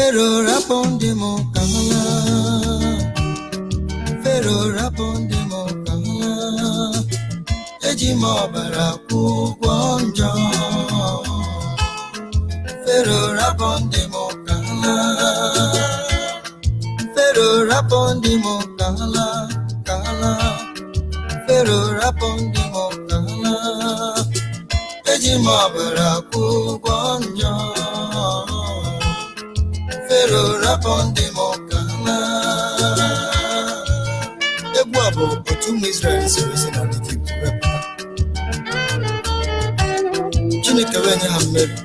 Pharaoh rapondi mo kala, Pharaoh rapondi mo kala, eji mo baraku gwonjo. Pharaoh rapondi mo kala, Pharaoh rapondi mo kala, kala, Pharaoh rapondi mo kala, eji mo baraku gwonjo. Pharaoh rapondi mo kala. Egwu a bụ otu ụmụ Israel si na Ijipt wepụta. Chineke wee nye ha mmeri,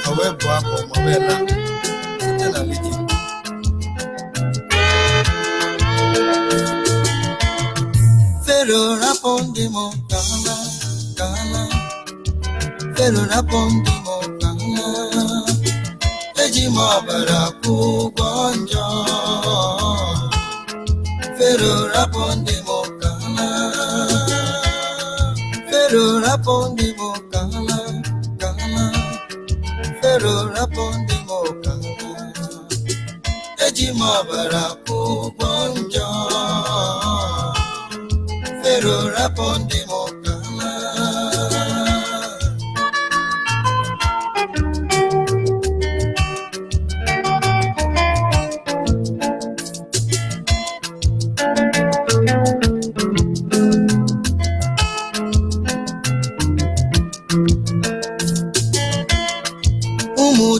ha wee bụ abụ ma wee laa site na Ijipt. Pharaoh rapondi mo kala, kala, Pharaoh rapondi mo kala, eji mo baraku gwonjo. Pharaoh rapondi mo kala, Pharaoh rapondi mo kala, kala, Pharaoh rapondi mo kala, eji mo baraku gwonjo. Pharaoh rapondi mo kala.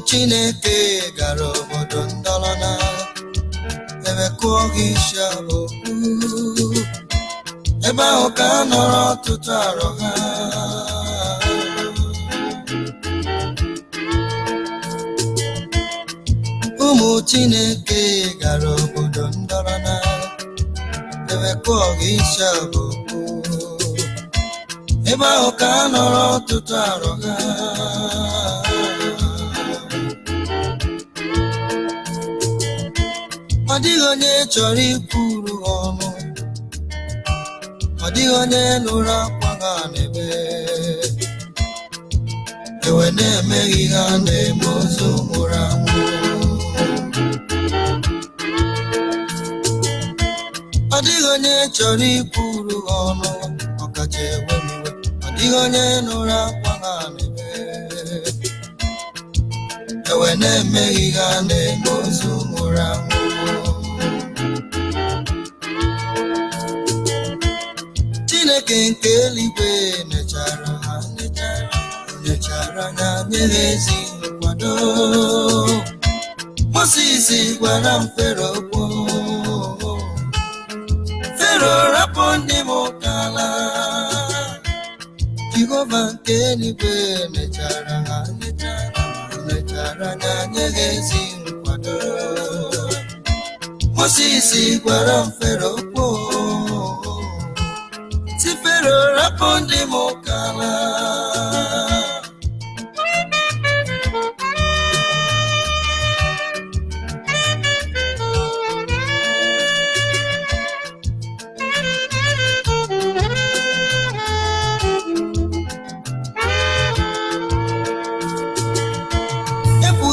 Chineke gara obodo ndọrọ na ebe kụọ gị isi abụọ, ebe ahụ ka a nọrọ ọtụtụ arọ ha. Ụmụ Chineke gara obodo ndọrọ na ebe kụọ gị isi abụọ, ebe ahụ ka a nọrọ ọtụtụ arọ ha. Ọ dịghị onye chọrọ ikwuru ọnụ, ọ dịghị onye nụrụ akwa ha n'ebe, ewe na-emeghị ha na-eme ozu nwụrụ anwụ. Ọ dịghị onye chọrọ ikwuru ọnụ, ọkacha ewe n'iwe, ọ dịghị onye nụrụ akwa ha n'ebe, ewe na-emeghị ha na-eme ozu nwụrụ anwụ. Chineke nke eluigwe nechara ha, nechara anya nye ha ezi nkwado. Moses gwara m Pharaoh okwu, Pharaoh rapondi mo kala, Jehova nke eluigwe nechara ha, nechara anya nye ha ezi nkwado. Moses gwara m Pharaoh okwu, si Pharaoh rapondi mo kala.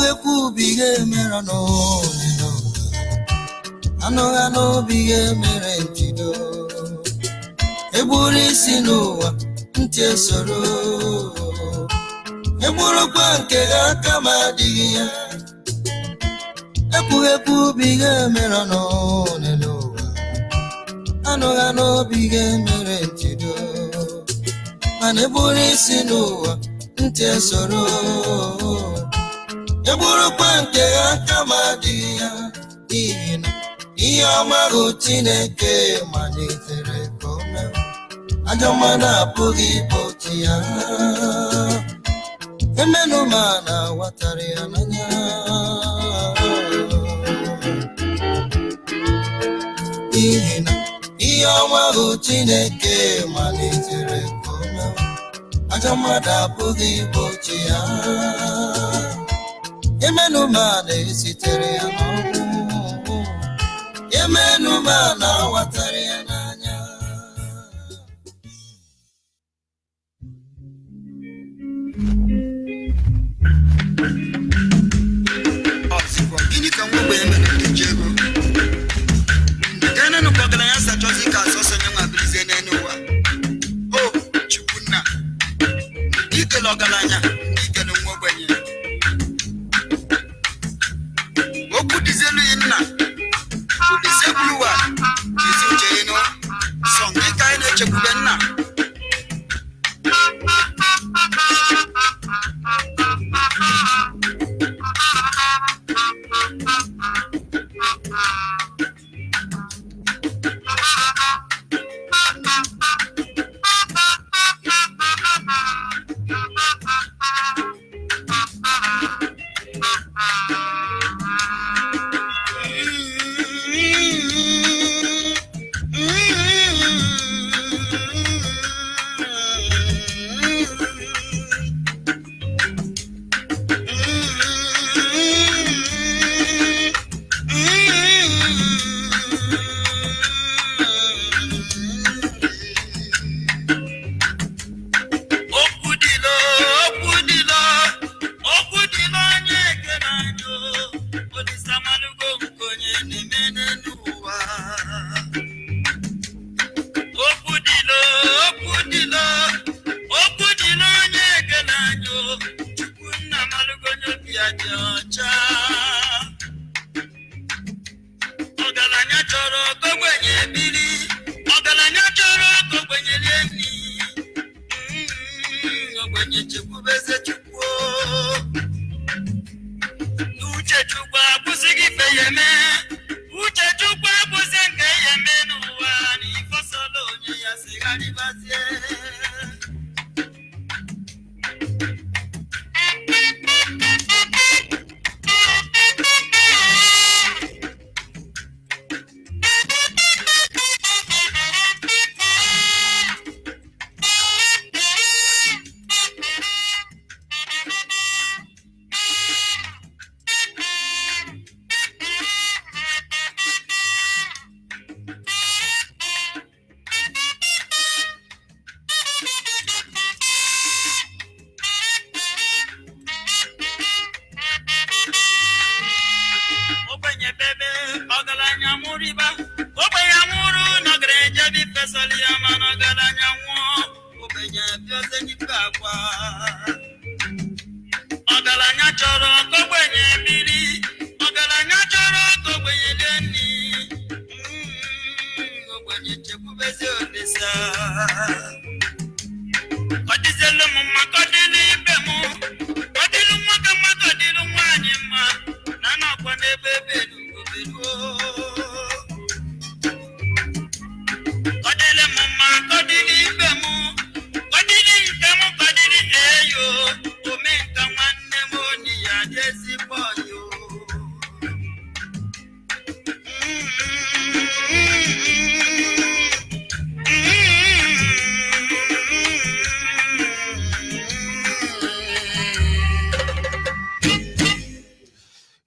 Ekwu bihe mere n'olilo, anụghị n'obi ihe mere ntido. Egburu isi n'ụwa ntị esoro, egburukwa nke ha aka ma adịghị ya. Ekwughekwu bụ ihe mere n'olilo ụwa, anụghị n'obi ihe mere ntido. Mana egburu isi n'ụwa ntị esoro, egburukwa nke ha aka ma adịghị ya. N'ihi na ihe ọma bụ Chineke malitere ka o mere, ajọ mmadụ apụghị igbochi ya. Emenụ ma na-awatara ya n'anya, n'ihi na ihe ọma bụ Chineke malitere ka o mere, ajọ mmadụ apụghị igbochi ya. Emenụ ma na-esitere ya n'ọnwụ, emenụ ma na-awatara ya n'anya. ikele ọgaranya ikele nwa ogbenye okwu dizelu nna Olise buluwa Jesu jeno songe kai na chekwube nna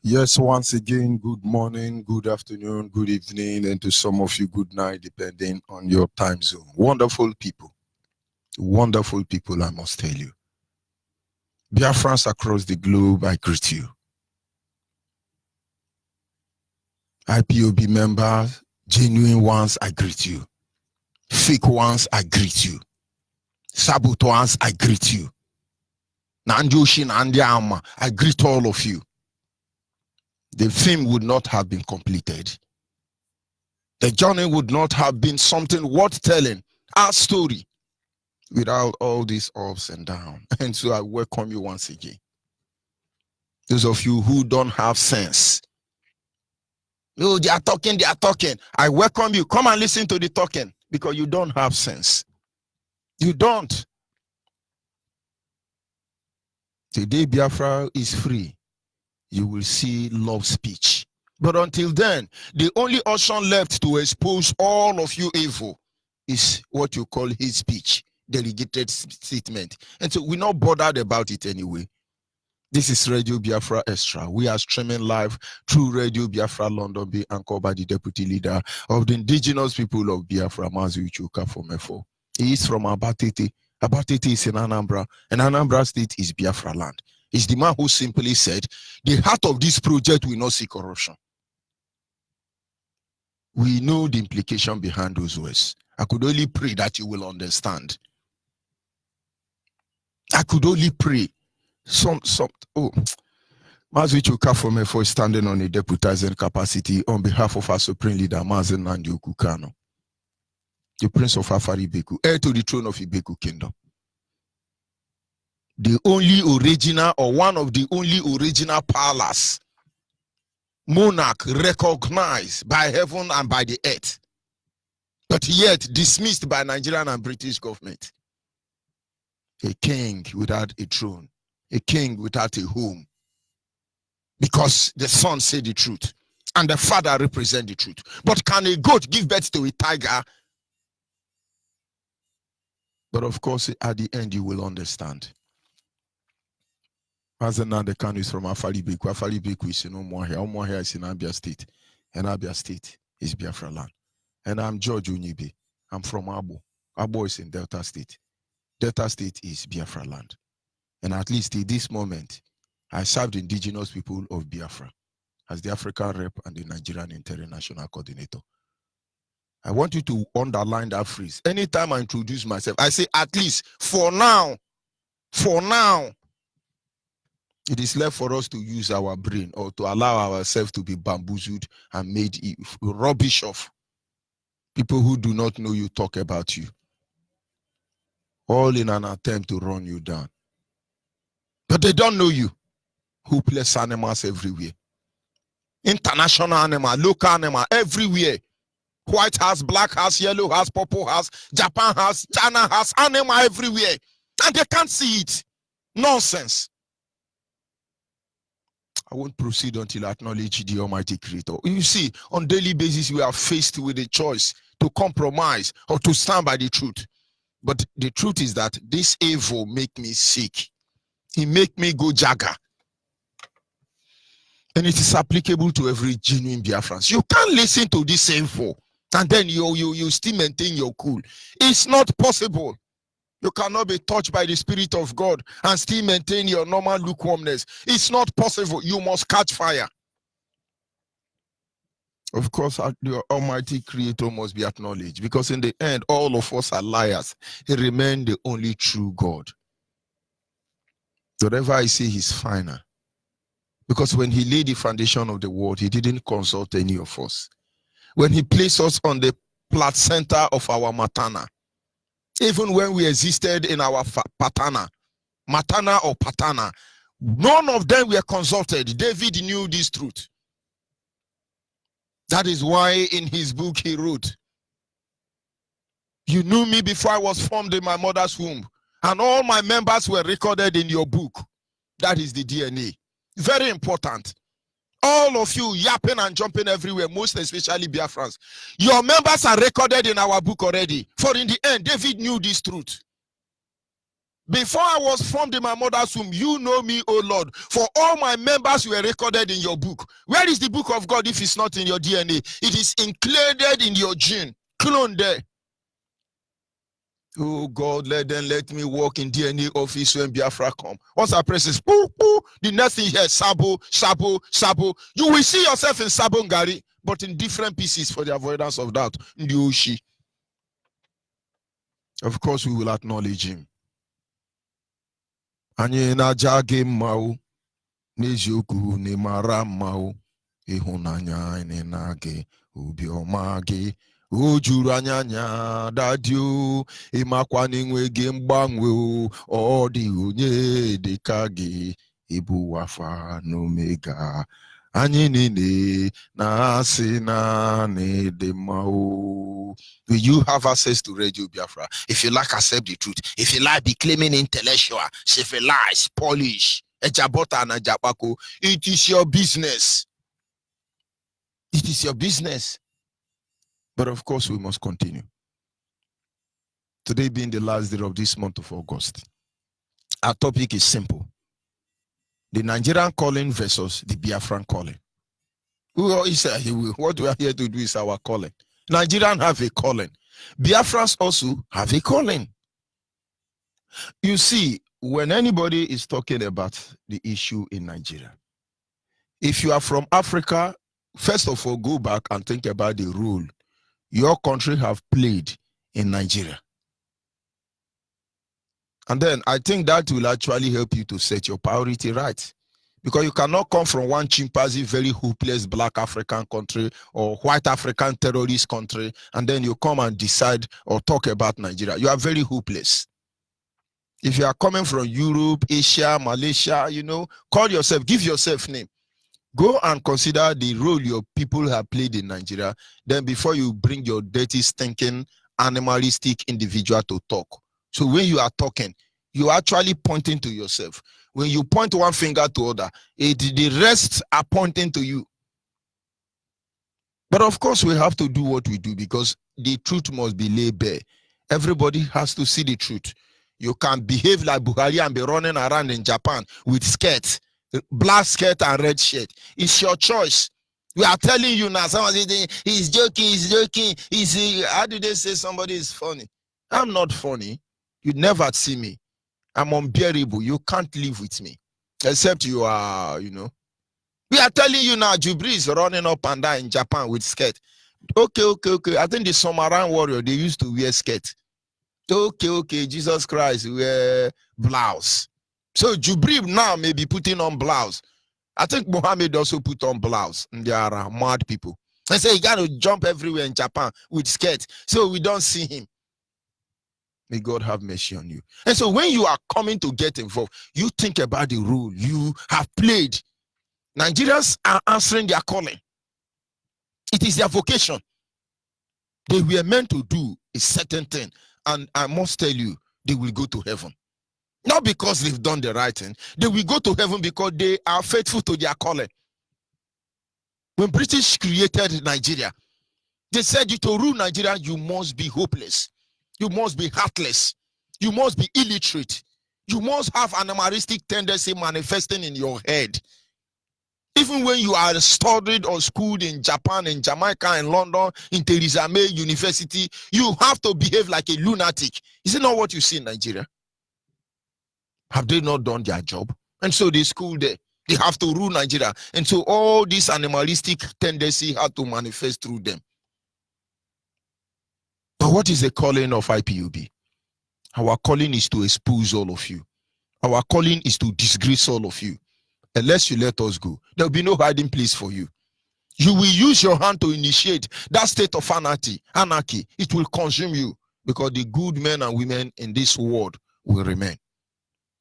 Yes, once again, good morning, good afternoon, good evening, and to some of you, good night, depending on your time zone. Wonderful people, I must tell you. Biafrans across the globe, I greet you. IPOB members, genuine ones, I greet you. Fake ones, I greet you. Saboteurs, I greet you. Nanjoshin and Yama, I greet all of you. The film would not have been completed. The journey would not have been something worth telling, our story, without all these ups and downs. And so I welcome you once again. Those of you who don't have sense. Oh, they are talking. I welcome you. Come and listen to the talking because you don't have sense. You don't. Today, Biafra is free. You will see love speech. But until then, the only option left to expose all of you evil is what you call hate speech, delegated statement. And so we're not bothered about it anyway. This is Radio Biafra Extra. We are streaming live through Radio Biafra London, being anchored by the deputy leader of the indigenous people of Biafra, Mazi Uchuka Fomefo. He is from Abatete. Abatete is in Anambra, and Anambra State is Biafra land. He's the man who simply said, the heart of this project will not see corruption. We know the implication behind those words. I could only pray that you will understand. I could only pray. Mazi Chuka for me for standing on a deputizing capacity on behalf of our supreme leader, Mazen Nandi Okukano, the Prince of Afari Beku, heir to the throne of Ibeku Kingdom. The only original, or one of the only original palace monarch recognized by heaven and by the earth, but yet dismissed by Nigerian and British government. A king without a throne, a king without a home, because the son said the truth and the father represent the truth. But can a goat give birth to a tiger? But of course, at the end, you will understand. As the can is from Afari Beku. Afari Beku is in Umuahia. Umuahia is in Abia State. And Abia State is Biafra land. And I'm George Onyibe. I'm from Abo. Abo is in Delta State. Delta State is Biafra land. And at least at this moment, I served indigenous people of Biafra as the African rep and the Nigerian international coordinator. I want you to underline that phrase. Anytime I introduce myself, I say at least for now, it is left for us to use our brain or to allow ourselves to be bamboozled and made rubbish of. People who do not know you talk about you. All in an attempt to run you down. But they don't know you. Hopeless animals everywhere. International animal, local animal, everywhere. White house, black house, yellow house, purple house, Japan house, China house, animal everywhere. And they can't see it. Nonsense. I won't proceed until I acknowledge the Almighty Creator. You see, on daily basis, we are faced with a choice to compromise or to stand by the truth. But the truth is that this evil make me sick. It make me go jagger. And it is applicable to every genuine Biafran. You can't listen to this info and then you still maintain your cool. It's not possible. You cannot be touched by the Spirit of God and still maintain your normal lukewarmness. It's not possible. You must catch fire. Of course, the Almighty Creator must be acknowledged, because in the end, all of us are liars. He remained the only true God. Whatever I say is final. Because when he laid the foundation of the world, he didn't consult any of us. When he placed us on the placenta of our matana, even when we existed in our patana, matana or patana, none of them were consulted. David knew this truth. That is why in his book he wrote, "You knew me before I was formed in my mother's womb, and all my members were recorded in your book." That is the DNA. Very important. All of you yapping and jumping everywhere, most especially Biafrans, your members are recorded in our book already. For in the end, David knew this truth. Before I was formed in my mother's womb, you know me, O Lord. For all my members were recorded in your book. Where is the book of God if it's not in your DNA? It is included in your gene. Clone there. Oh God, let me walk in DNA office when Biafra come. Once I press this, poo, poo, the next thing here, Sabo, Sabo, Sabo. You will see yourself in Sabo Ngari, but in different pieces for the avoidance of doubt. Ndioshi. Of course, we will acknowledge him. Anyị na-aja gị mma o, n'eziokwu na ịmara mma o, ịhụnanya anyị na-agị, obiọma gị o juru anya dadi o, ịmakwa n'enwe gị mgbanwe o, ọ dị onye dịka gị, ịbụ Alpha na Omega. Anyị niile na-asị na n'ịdị mma o. Will you have access to Radio Biafra? If you like, accept the truth. If you like, be claiming intellectual, civilized, Polish, ejabota and ejabako. It is your business. It is your business. But of course, we must continue. Today being the last day of this month of August, our topic is simple. The Nigerian calling versus the Biafran calling. What we are here to do is our calling. Nigerians have a calling. Biafrans also have a calling. You see, when anybody is talking about the issue in Nigeria, if you are from Africa, first of all, go back and think about the role your country have played in Nigeria. And then I think that will actually help you to set your priority right. Because you cannot come from one chimpanzee, very hopeless black African country or white African terrorist country, and then you come and decide or talk about Nigeria. You are very hopeless. If you are coming from Europe, Asia, Malaysia, you know, call yourself, give yourself name. Go and consider the role your people have played in Nigeria. Then before you bring your dirty, stinking, animalistic individual to talk. So when you are talking, you are actually pointing to yourself. When you point one finger to other, the rest are pointing to you. But of course, we have to do what we do because the truth must be laid bare. Everybody has to see the truth. You can behave like Buhari and be running around in Japan with skirts, black skirt and red shirt. It's your choice. We are telling you now. Someone saying he's joking, he's joking. How do they say somebody is funny? I'm not funny. You'd never see me. I'm unbearable. You can't live with me. Except you are, you know. We are telling you now, Jubri is running up and down in Japan with skirt. Okay. I think the Samaran warrior, they used to wear skirt. Okay, Jesus Christ, wear blouse. So Jubrib now may be putting on blouse. I think Muhammad also put on blouse. And they are mad people. I say he got to jump everywhere in Japan with skirt. So we don't see him. May God have mercy on you. And so when you are coming to get involved, you think about the role you have played. Nigerians are answering their calling. It is their vocation. They were meant to do a certain thing. And I must tell you, they will go to heaven. Not because they've done the right thing. They will go to heaven because they are faithful to their calling. When British created Nigeria, they said you to rule Nigeria, you must be hopeless. You must be heartless. You must be illiterate. You must have an animalistic tendency manifesting in your head. Even when you are studied or schooled in Japan, in Jamaica, in London, in Theresa May University, you have to behave like a lunatic. Is it not what you see in Nigeria? Have they not done their job? And so they school there. They have to rule Nigeria. And so all this animalistic tendency had to manifest through them. But what is the calling of IPOB? Our calling is to expose all of you. Our calling is to disgrace all of you. Unless you let us go, there will be no hiding place for you. You will use your hand to initiate that state of anarchy. It will consume you because the good men and women in this world will remain.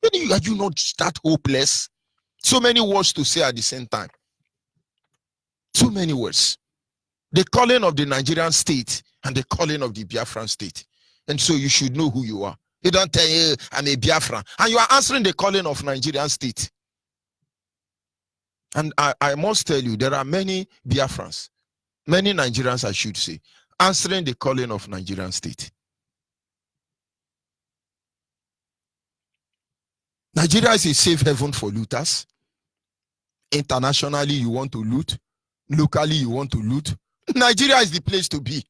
Are you not that hopeless? So many words to say at the same time. So many words. The calling of the Nigerian state and the calling of the Biafran state. And so you should know who you are. You don't tell you, I'm a Biafran. And you are answering the calling of Nigerian state. And I must tell you, there are many Biafrans, many Nigerians, I should say, answering the calling of Nigerian state. Nigeria is a safe haven for looters. Internationally, you want to loot. Locally, you want to loot. Nigeria is the place to be.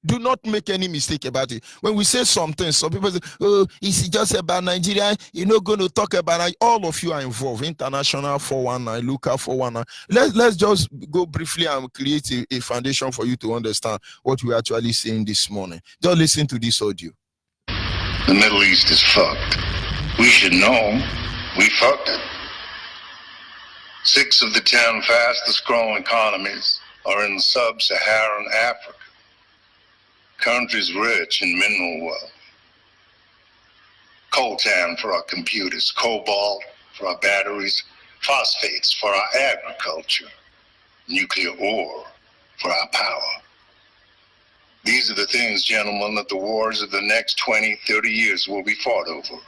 Do not make any mistake about it. When we say something, some people say, oh, it's just about Nigeria. You're not going to talk about it. All of you are involved. International 419, local 419. Let's just go briefly and create a foundation for you to understand what we're actually saying this morning. Just listen to this audio. The Middle East is fucked. We should know we fucked it. 6 of the 10 fastest growing economies are in sub-Saharan Africa. Countries rich in mineral wealth. Coltan for our computers, cobalt for our batteries, phosphates for our agriculture, nuclear ore for our power. These are the things, gentlemen, that the wars of the next 20, 30 years will be fought over.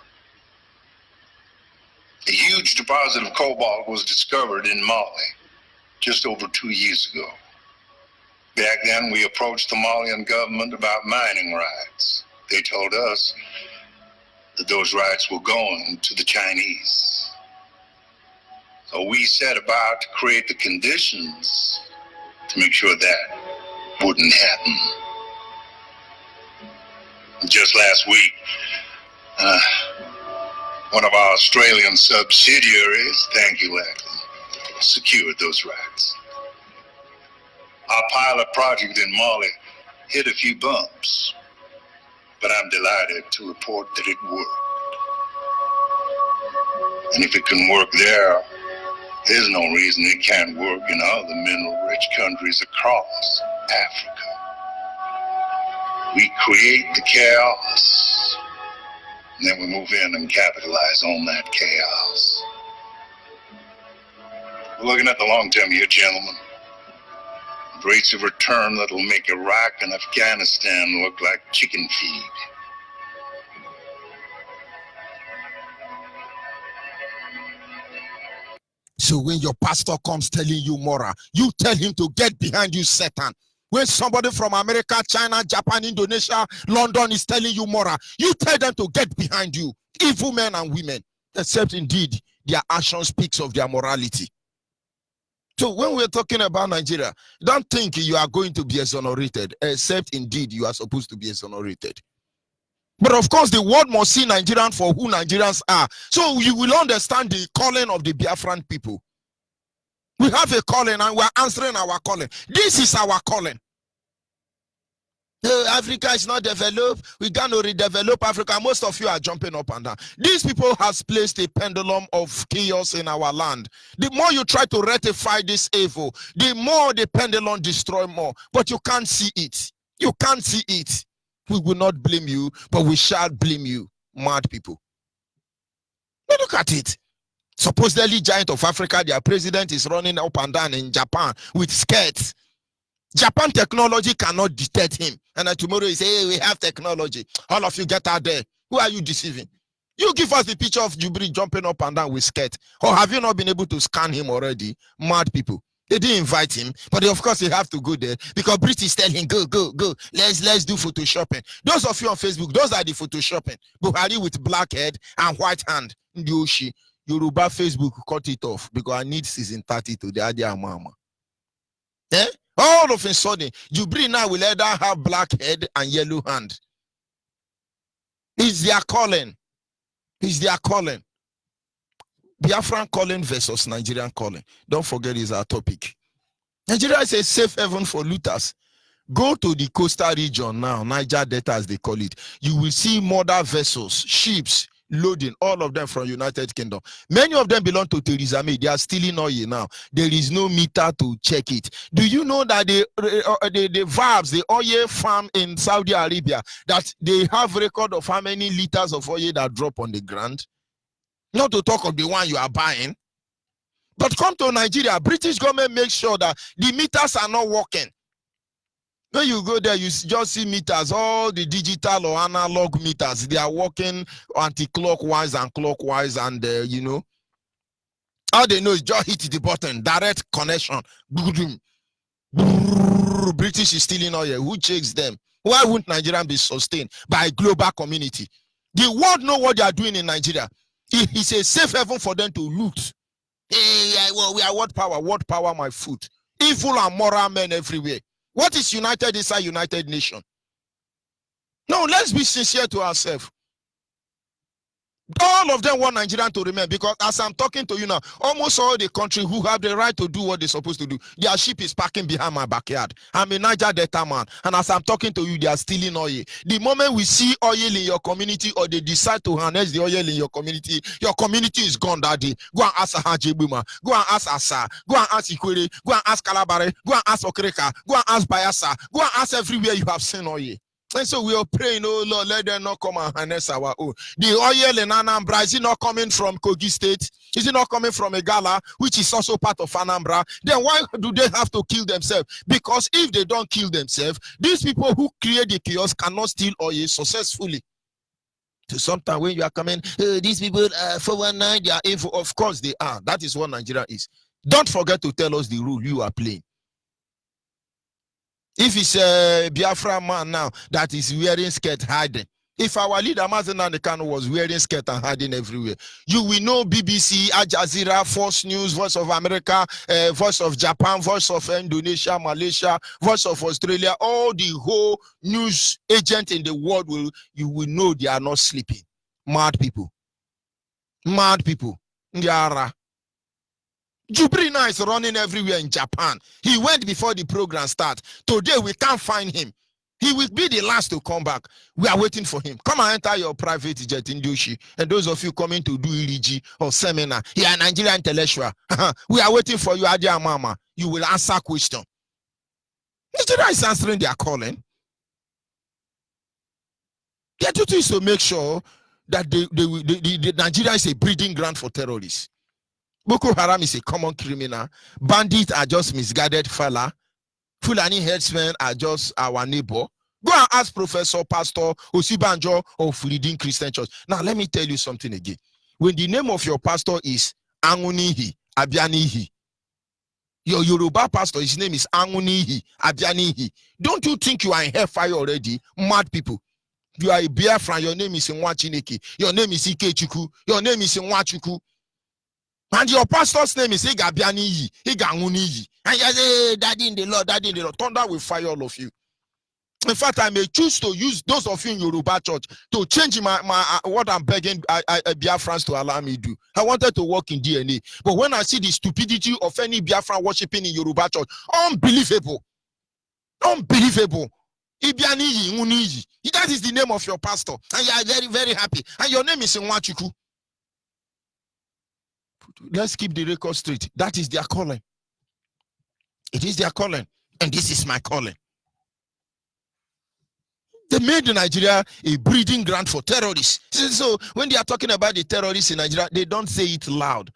A huge deposit of cobalt was discovered in Mali just over 2 years ago. Back then, we approached the Malian government about mining rights. They told us that those rights were going to the Chinese. So we set about to create the conditions to make sure that wouldn't happen. Just last week, one of our Australian subsidiaries, thank you, Lachlan, secured those rights. Our pilot project in Mali hit a few bumps, but I'm delighted to report that it worked. And if it can work there, there's no reason it can't work in other mineral-rich countries across Africa. We create the chaos, and then we move in and capitalize on that chaos. We're looking at the long term here, gentlemen. Rates of return that'll make Iraq and Afghanistan look like chicken feed. So when your pastor comes telling you moral, you tell him to get behind you, Satan. When somebody from America, China, Japan, Indonesia, London is telling you moral, you tell them to get behind you, evil men and women, except indeed their action speaks of their morality. So when we're talking about Nigeria, don't think you are going to be exonerated, except indeed you are supposed to be exonerated. But of course, the world must see Nigerians for who Nigerians are. So you will understand the calling of the Biafran people. We have a calling and we're answering our calling. This is our calling. Africa is not developed. We got to redevelop Africa. Most of you are jumping up and down. These people has placed a pendulum of chaos in our land. The more you try to rectify this evil, the more the pendulum destroy more. But you can't see it. You can't see it. We will not blame you, but we shall blame you, mad people. But look at it. Supposedly giant of Africa, their president is running up and down in Japan with skirts. Japan technology cannot detect him. And then tomorrow he say, hey, we have technology. All of you get out there. Who are you deceiving? You give us the picture of Jubri jumping up and down with skirt. Or have you not been able to scan him already? Mad people. They didn't invite him, but of course he have to go there because British tell him, go, go, go. Let's do photoshopping. Those of you on Facebook, those are the photoshopping. Buhari with black head and white hand. Yoshi, Yoruba Facebook cut it off because I need season 30 to the idea mama. Eh? All of a sudden, Jubri now will either have black head and yellow hand. It's their calling. It's their calling. Biafran calling versus Nigerian calling. Don't forget, is our topic. Nigeria is a safe haven for looters. Go to the coastal region now, Niger Delta as they call it. You will see mother vessels, ships, loading, all of them from United Kingdom. Many of them belong to Theresa May. They are stealing oil now. There is no meter to check it. Do you know that the valves, the oil farm in Saudi Arabia, that they have record of how many liters of oil that drop on the ground? Not to talk of the one you are buying. But come to Nigeria, British government makes sure that the meters are not working. When you go there, you just see meters, all the digital or analog meters, they are working anti-clockwise and clockwise, and you know, all they know is just hit the button, direct connection. British is stealing oil. Who checks them? Why wouldn't Nigeria be sustained by a global community? The world know what they are doing in Nigeria. It's a safe haven for them to loot. Hey, well, we are what power, my foot. Evil and moral men everywhere. What is united inside United Nation? No, let's be sincere to ourselves. All of them want Nigeria to remain, because as I'm talking to you now, almost all the country who have the right to do what they're supposed to do, their ship is parking behind my backyard. I'm a Niger Delta man, and as I'm talking to you, they are stealing oil. The moment we see oil in your community, or they decide to harness the oil in your community is gone that day. Go and ask Haji Buma, go and ask Asa, go and ask Ikwere, go and ask Kalabare, go and ask Okreka, go and ask Bayasa, go and ask everywhere you have seen oil. And so we are praying, oh Lord, let them not come and harness our own. The oil in Anambra, is it not coming from Kogi State? Is it not coming from Igala, which is also part of Anambra? Then why do they have to kill themselves? Because if they don't kill themselves, these people who create the chaos cannot steal oil successfully. So sometimes when you are coming, these people are 419, they are evil. Of course they are. That is what Nigeria is. Don't forget to tell us the rule you are playing. If it's a Biafra man now that is wearing skirt hiding, if our leader Mazen Kanu was wearing skirt and hiding everywhere, you will know BBC, Al Jazeera, Fox News, Voice of America, Voice of Japan, Voice of Indonesia, Malaysia, Voice of Australia, all the whole news agent in the world you will know they are not sleeping. Mad people. Mad people. Ndiara. Jubrina is running everywhere in Japan. He went before the program started. Today we can't find him. He will be the last to come back. We are waiting for him. Come and enter your private jet in Doshi. And those of you coming to do ELG or seminar, you are Nigerian intellectual. We are waiting for you, Adia Mama. You will answer question. Nigeria is answering their calling. Their duty is to make sure that the Nigeria is a breeding ground for terrorists. Boko Haram is a common criminal. Bandits are just misguided fella. Fulani headsmen are just our neighbor. Go and ask Professor Pastor Osibanjo of Redeemed Christian Church. Now, let me tell you something again. When the name of your pastor is Angunihi, Abianihi, your Yoruba pastor, his name is Angunihi, Abianihi. Don't you think you are in hellfire already? Mad people. You are a Biafran, your name is Nwachineke. Your name is Ikechuku. Your name is Nwachuku. And your pastor's name is Igabianihi, Igangunihi. And you say, hey, Daddy in the Lord, Daddy in the Lord. Thunder will fire all of you. In fact, I may choose to use those of you in Yoruba church to change my what I'm begging Biafrans to allow me to do. I wanted to work in DNA. But when I see the stupidity of any Biafran worshiping in Yoruba church, unbelievable. Unbelievable. Ibianiyi, Uniyi. That is the name of your pastor. And you are very, very happy. And your name is Nwachuku. Let's keep the record straight. That is their calling. It is their calling. And this is my calling. They made Nigeria a breeding ground for terrorists. So when they are talking about the terrorists in Nigeria, they don't say it loud.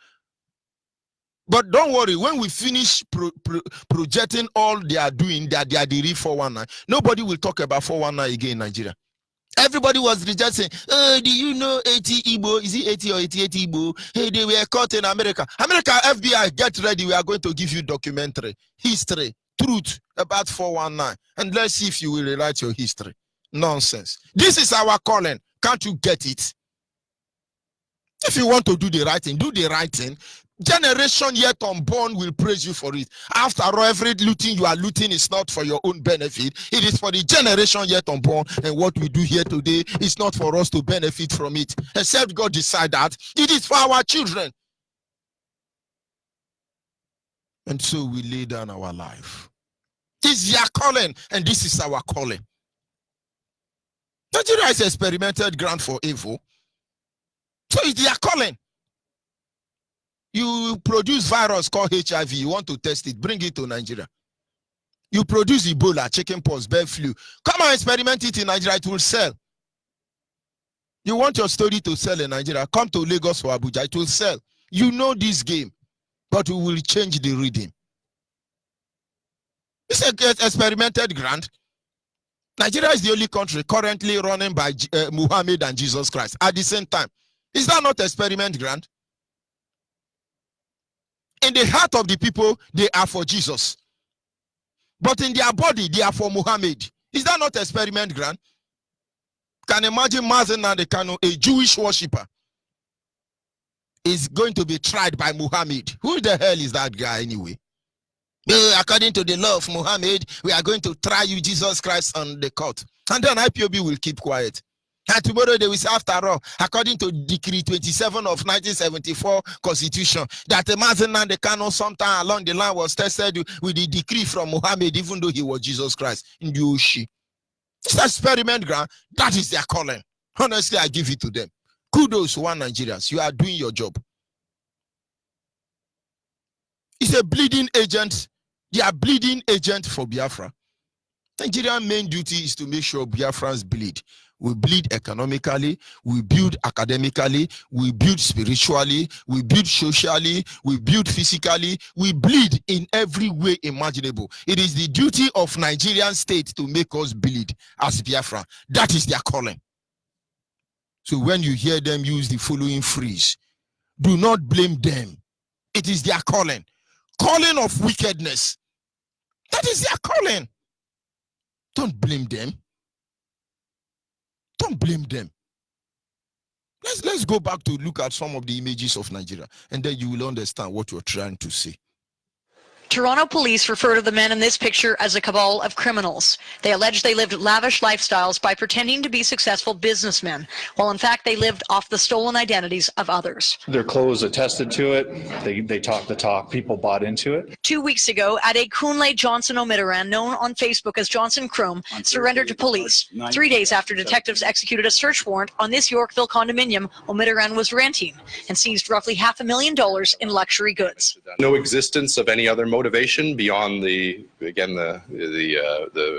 But don't worry, when we finish projecting all they are doing, that they are the real 419, nobody will talk about 419 again in Nigeria. Everybody was rejecting. Oh, do you know 80 Igbo? Is it 80 or 88 Igbo? Hey, they were caught in America. America, FBI, get ready. We are going to give you documentary, history, truth about 419. And let's see if you will rewrite your history. Nonsense. This is our calling. Can't you get it? If you want to do the right thing, do the right thing. Generation yet unborn will praise you for it. After all, every looting you are looting is not for your own benefit. It is for the generation yet unborn. And what we do here today is not for us to benefit from it. Except God decide that it is for our children. And so we lay down our life. This is your calling, and this is our calling. Nigeria is experimented ground for evil. So it's their calling. You produce virus called HIV, you want to test it, bring it to Nigeria. You produce Ebola, chickenpox, bird flu. Come and experiment it in Nigeria, it will sell. You want your story to sell in Nigeria, come to Lagos or Abuja, it will sell. You know this game, but we will change the rhythm. It's an experimented grant. Nigeria is the only country currently running by Muhammad and Jesus Christ at the same time. Is that not experiment grant? In the heart of the people, they are for Jesus. But in their body, they are for Muhammad. Is that not experiment grant? Can imagine Mazen Nandekano, a Jewish worshipper, is going to be tried by Muhammad. Who the hell is that guy anyway? According to the law of Muhammad, we are going to try you, Jesus Christ, on the court. And then IPOB will keep quiet. And tomorrow they will say, after all, according to Decree 27 of 1974 Constitution, that the Mazen Nandekano sometime along the line was tested with the decree from Muhammad, even though he was Jesus Christ in the Oshi. It's experiment ground. That is their calling. Honestly, I give it to them. Kudos, one Nigerians. You are doing your job. It's a bleeding agent. They are bleeding agent for Biafra. Nigerian main duty is to make sure Biafrans bleed. We bleed economically, we build academically, we build spiritually, we build socially, we build physically, we bleed in every way imaginable. It is the duty of Nigerian state to make us bleed as Biafra. That is their calling. So when you hear them use the following phrase, do not blame them. It is their calling. Calling of wickedness. That is their calling. Don't blame them. Don't blame them. Let's go back to look at some of the images of Nigeria, and then you will understand what you're trying to say. Toronto police refer to the men in this picture as a cabal of criminals. They allege they lived lavish lifestyles by pretending to be successful businessmen, while in fact they lived off the stolen identities of others. Their clothes attested to it. They talked the talk. People bought into it. 2 weeks ago, Ade Kunle Johnson Omidaran, known on Facebook as Johnson Chrome, surrendered to police. 3 days after detectives executed a search warrant on this Yorkville condominium Omidaran was renting and seized roughly $500,000 in luxury goods. No existence of any other motivation beyond the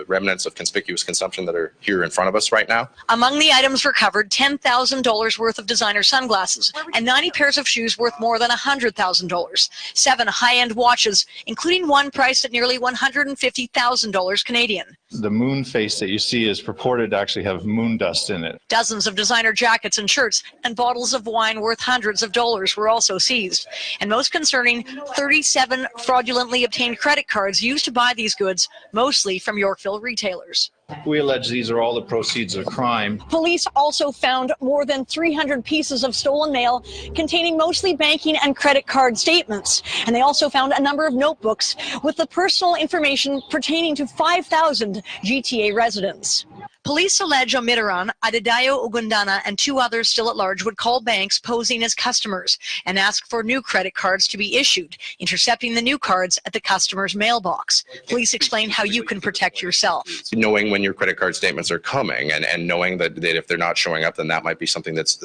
remnants of conspicuous consumption that are here in front of us right now. Among the items recovered, $10,000 worth of designer sunglasses and 90 pairs of shoes worth more than $100,000. 7 high-end watches, including one priced at nearly $150,000 Canadian. The moon face that you see is purported to actually have moon dust in it. Dozens of designer jackets and shirts and bottles of wine worth hundreds of dollars were also seized. And most concerning, 37 fraudulently obtained credit cards used to buy these goods, mostly from Yorkville retailers. We allege these are all the proceeds of crime. Police also found more than 300 pieces of stolen mail containing mostly banking and credit card statements. And they also found a number of notebooks with the personal information pertaining to 5,000 GTA residents. Police allege Omidaran, Adedayo Ogundana, and 2 others still at large would call banks posing as customers and ask for new credit cards to be issued, intercepting the new cards at the customer's mailbox. Police explain how you can protect yourself. Knowing when your credit card statements are coming and knowing that if they're not showing up, then that might be something that's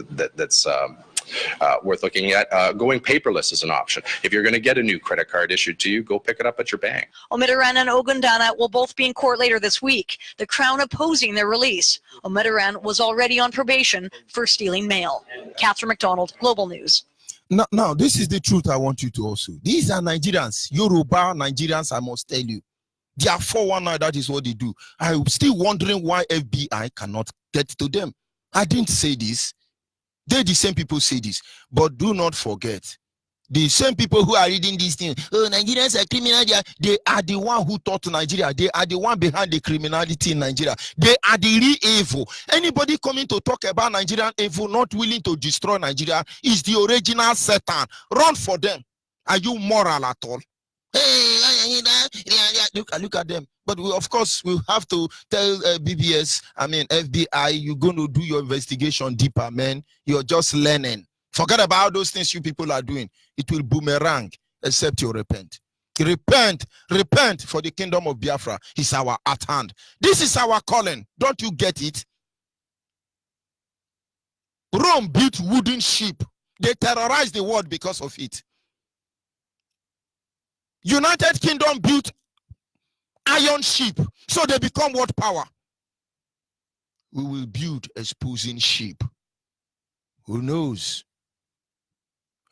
worth looking at. Going paperless is an option. If you're going to get a new credit card issued to you, go pick it up at your bank. Omidaran and Ogundana will both be in court later this week, the Crown opposing their release. Omidaran was already on probation for stealing mail. Catherine McDonald, Global News. Now, this is the truth I want you to also. These are Nigerians, Yoruba Nigerians, I must tell you. They are 419, that is what they do. I'm still wondering why FBI cannot get to them. I didn't say this. They, the same people, say this. But do not forget, the same people who are reading these things, oh, Nigerians are criminal, they are the one who taught Nigeria. They are the one behind the criminality in Nigeria. They are the real evil. Anybody coming to talk about Nigerian evil, not willing to destroy Nigeria, is the original Satan. Run for them. Are you moral at all? Hey, look at them. But we, of course, we have to tell FBI, you're going to do your investigation deeper, man. You're just learning. Forget about those things you people are doing. It will boomerang, except you repent. Repent, for the kingdom of Biafra is our at hand. This is our calling. Don't you get it? Rome built wooden ship. They terrorized the world because of it. United Kingdom built iron ship, so they become what power? We will build exposing ship. Who knows?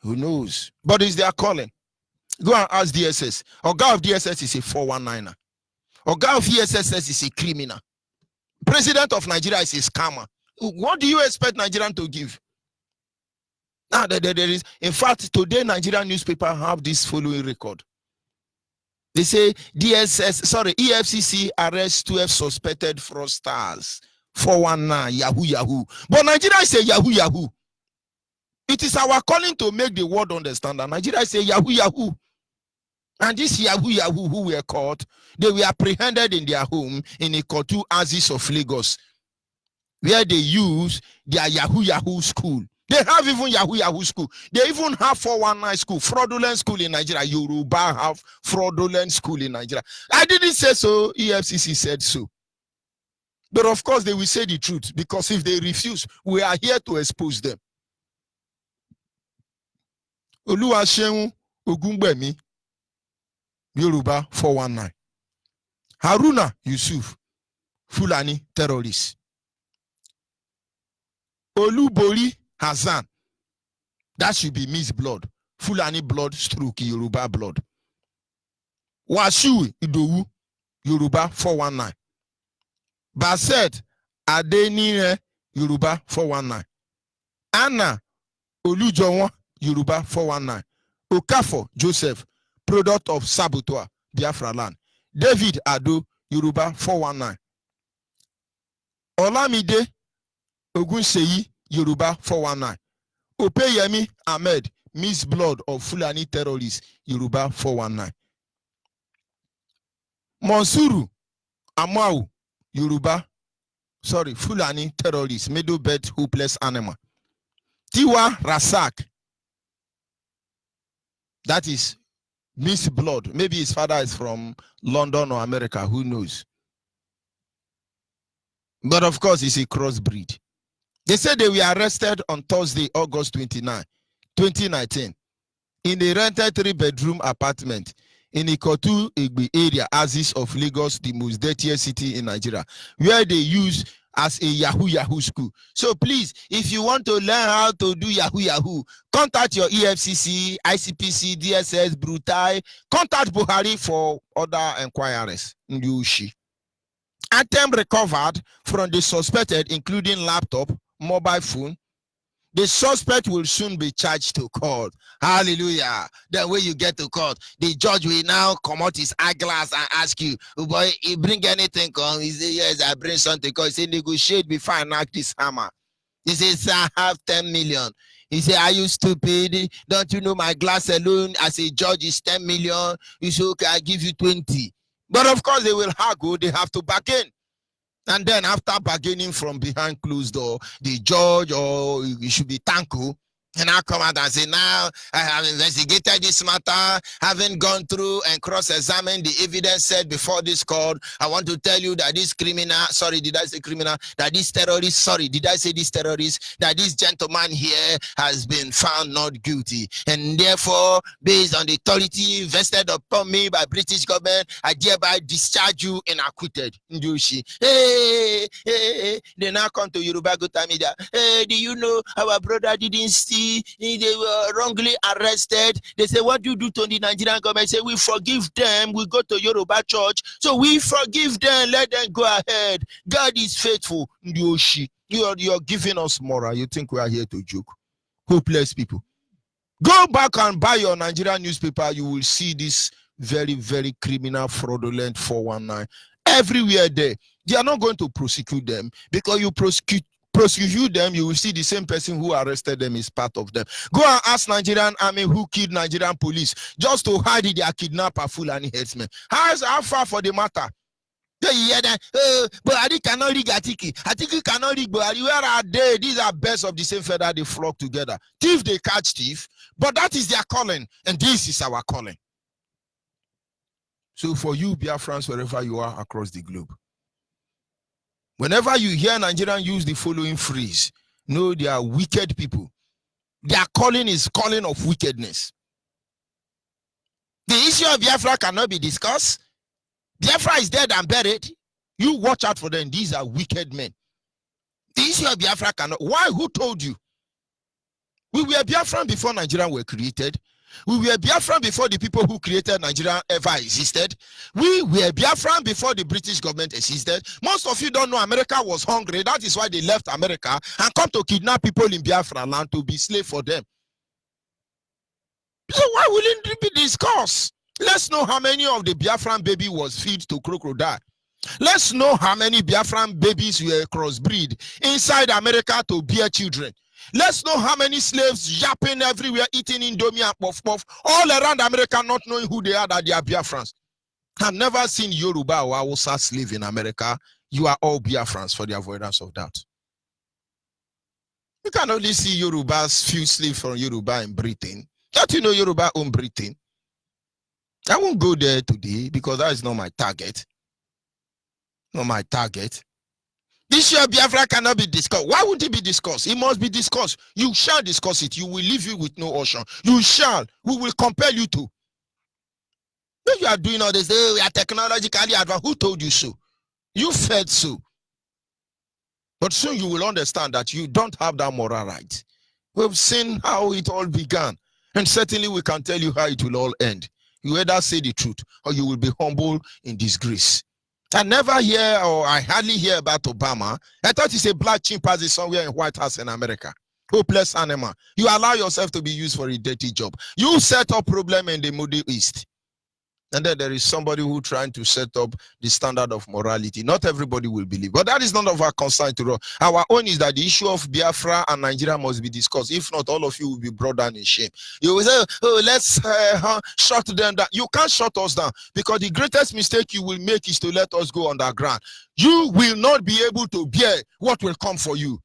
Who knows? But it's their calling. Go and ask DSS. Oga of DSS is a 419er. Oga of ESSS is a criminal. President of Nigeria is a scammer. What do you expect Nigerian to give? Now there is, in fact, today Nigerian newspaper have this following record. They say EFCC arrests 12 suspected fraudsters. 419, Yahoo. But Nigeria is a Yahoo. It is our calling to make the world understand that Nigeria is a Yahoo. And this Yahoo who were caught, they were apprehended in their home in Ikotu Aziz of Lagos, where they use their Yahoo school. They have even Yahoo school. They even have 419 school, fraudulent school in Nigeria. Yoruba have fraudulent school in Nigeria. I didn't say so. EFCC said so. But of course, they will say the truth, because if they refuse, we are here to expose them. Oluwaseun Ogungbemi, Yoruba 419. Haruna Yusuf, Fulani terrorist. Olubori Hassan, that should be Miss Blood. Fulani blood stroke Yoruba blood. Wasiu Idowu, Yoruba 419. Baset Adenire, Yoruba 419. Anna Olujowon, Yoruba 419. Okafo Joseph, product of Saboteur, Biafra land. David Ado, Yoruba 419. Olamide Ogunseyi, Yoruba 419. Opeyemi Ahmed, Miss Blood of Fulani terrorists, Yoruba 419. Monsuru, Amau, Yoruba, sorry, Fulani terrorist, middle bed, hopeless animal. Tiwa Rasak, that is Miss Blood. Maybe his father is from London or America, who knows? But of course, he's a crossbreed. They said they were arrested on Thursday, August 29, 2019, in a rented 3-bedroom apartment in Ikotu Egbe area, Axis of Lagos, the most dirtiest city in Nigeria, where they use as a Yahoo school. So please, if you want to learn how to do Yahoo, contact your EFCC, ICPC, DSS, Brutai, contact Buhari for other enquiries. Ndushi. Item recovered from the suspected, including laptop, mobile phone. The suspect will soon be charged to court. Hallelujah. Then when you get to court, the judge will now come out his eyeglass and ask you, oh boy, you bring anything? Come? He say, yes, I bring something. He say, negotiate before I knock this hammer. He says, I have 10 million. He said, are you stupid? Don't you know my glass alone as a judge is 10 million? You say, okay, I give you 20. But of course, they will haggle. They have to bargain. And then after bargaining from behind closed door, the judge, or it should be Tanko, and I come out and say, now I have investigated this matter, having gone through and cross-examined the evidence said before this court. I want to tell you that this criminal, sorry, did I say criminal? That this terrorist, sorry, did I say this terrorist? That this gentleman here has been found not guilty. And therefore, based on the authority vested upon me by British government, I hereby discharge you and acquitted. Ndushi. Hey, they now come to Yoruba Gota Media. Hey, do you know our brother didn't steal? They were wrongly arrested. They say, what do you do to the Nigerian government? Say, we forgive them. We go to Yoruba church. So we forgive them. Let them go ahead. God is faithful. You're giving us moral. You think we are here to joke? Hopeless people. Go back and buy your Nigerian newspaper. You will see this very, very criminal, fraudulent 419 everywhere there. They are not going to prosecute them because you prosecute them, you will see the same person who arrested them is part of them. Go and ask Nigerian army who killed Nigerian police just to hide their kidnapper, Fulani headsmen. How far for the matter? They hear that, Buhari cannot rig Atiki. Atiki cannot rig Buhari. Where are they? These are birds of the same feather. They flock together. Thief, they catch thief. But that is their calling. And this is our calling. So for you, Biafrans, wherever you are across the globe, whenever you hear Nigerian use the following phrase, know they are wicked people. Their calling is calling of wickedness. The issue of Biafra cannot be discussed. Biafra is dead and buried. You watch out for them. These are wicked men. The issue of Biafra cannot. Why? Who told you? We were Biafran before Nigerian were created. We were Biafran before the people who created Nigeria ever existed. We were Biafran before the British government existed. Most of you don't know America was hungry. That is why they left America and come to kidnap people in Biafra land to be slave for them. So why wouldn't it be discussed? Let's know how many of the Biafran baby was fed to crocodile. Let's know how many Biafran babies were crossbreed inside America to bear children. Let's know how many slaves yapping everywhere, eating Indomie and puff puff, all around America, not knowing who they are, that they are Biafrans. I've never seen Yoruba or Hausa slave in America. You are all Biafrans for the avoidance of that. You can only see Yorubas, few slaves from Yoruba in Britain. Don't you know Yoruba own Britain? I won't go there today because that is not my target. Not my target. This year Biafra cannot be discussed. Why would it be discussed? It must be discussed. You shall discuss it. You will leave you with no option. You shall. We will compel you to. If you are doing all this, we are technologically advanced. Who told you so? You felt so. But soon you will understand that you don't have that moral right. We've seen how it all began. And certainly we can tell you how it will all end. You either say the truth or you will be humble in disgrace. I never hear, or I hardly hear about Obama. I thought he's a black chimpanzee somewhere in White House in America. Hopeless animal. You allow yourself to be used for a dirty job. You set up problem in the Middle East. And then there is somebody who trying to set up the standard of morality. Not everybody will believe, but that is none of our concern to us. Our own is that the issue of Biafra and Nigeria must be discussed. If not, all of you will be brought down in shame. You will say, oh, let's shut them down. You can't shut us down, because the greatest mistake you will make is to let us go underground. You will not be able to bear what will come for you.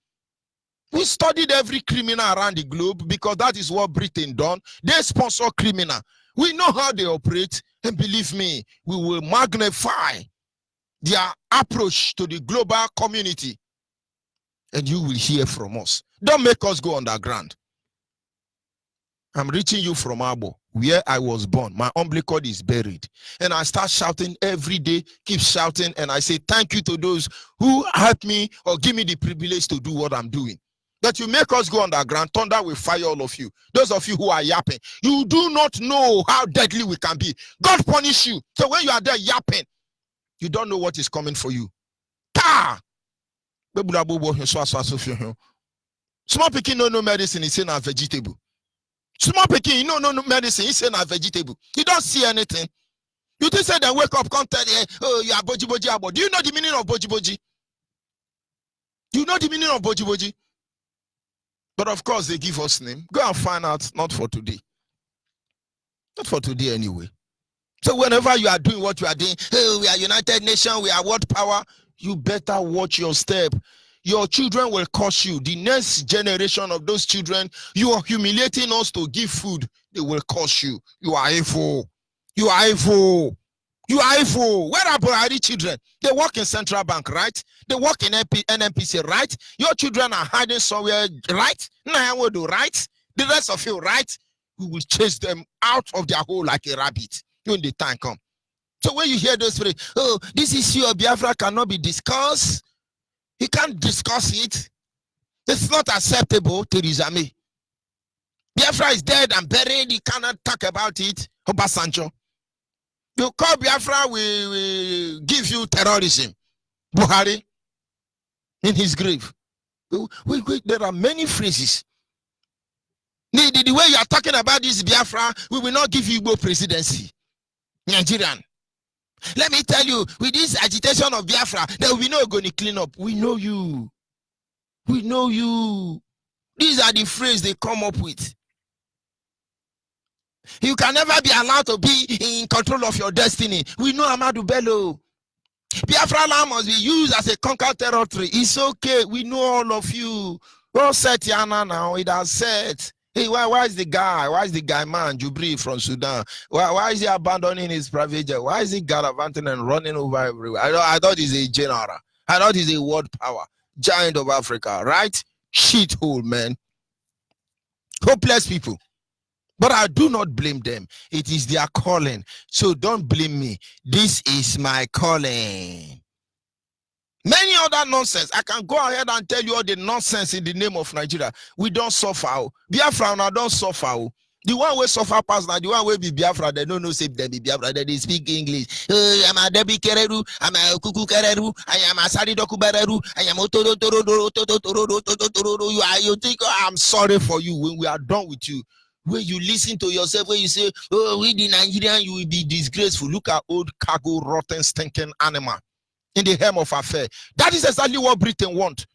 We studied every criminal around the globe, because that is what Britain done. They sponsor criminal. We know how they operate, and believe me, we will magnify their approach to the global community, and you will hear from us. Don't make us go underground. I'm reaching you from Abo, where I was born. My umbilical cord is buried. And I start shouting every day, keep shouting, and I say thank you to those who help me or give me the privilege to do what I'm doing. That you make us go underground, thunder will fire all of you. Those of you who are yapping, you do not know how deadly we can be. God punish you. So when you are there yapping, you don't know what is coming for you. Ta! Small picking no medicine, is saying a vegetable. Small picking, no medicine, is saying a vegetable. You don't see anything. You just say they wake up, come tell you, oh, you are boji boji abo. Do you know the meaning of boji boji? Do you know the meaning of boji boji? But of course, they give us name. Go and find out, not for today. Not for today anyway. So whenever you are doing what you are doing, hey, we are United Nations, we are world power, you better watch your step. Your children will curse you. The next generation of those children, you are humiliating us to give food, they will curse you. You are evil. You are evil. You are evil. Where are Buhari children? They work in Central Bank, right? They work in NNPC, right? Your children are hiding somewhere, right? Right? The rest of you, right? We will chase them out of their hole like a rabbit when the time comes. So when you hear those phrases, oh, this issue of Biafra cannot be discussed. You can't discuss it. It's not acceptable, Theresa May. Biafra is dead and buried. You cannot talk about it. Obasanjo. You call Biafra, we give you terrorism. Buhari, in his grave. There are many phrases. The way you are talking about this Biafra, we will not give you Igbo presidency. Nigerian. Let me tell you, with this agitation of Biafra, there will be no going to clean up. We know you. We know you. These are the phrases they come up with. You can never be allowed to be in control of your destiny. We know Amadou Bello. Biafra land must be used as a conquered territory. It's okay. We know all of you. All set Yana now. It has set. Hey, why is the guy? Why is the guy man Jubri from Sudan? Why is he abandoning his private jet? Why is he gallivanting and running over everywhere? I thought he's a general. I thought he's a world power. Giant of Africa, right? Shithole, man. Hopeless people. But I do not blame them. It is their calling. So don't blame me. This is my calling. Many other nonsense. I can go ahead and tell you all the nonsense in the name of Nigeria. We don't suffer. Biafra now don't suffer. The one way suffer past now, the one way be Biafra, they don't know say they be Biafra, they speak English. I'm a Debbie Kereru, I'm a Kuku Kereru, I am a Saridoku Bereru, I am you think I'm sorry for you when we are done with you. When you listen to yourself, when you say, oh, we the Nigerian, you will be disgraceful. Look at old cargo, rotten, stinking animal in the helm of affair. That is exactly what Britain want.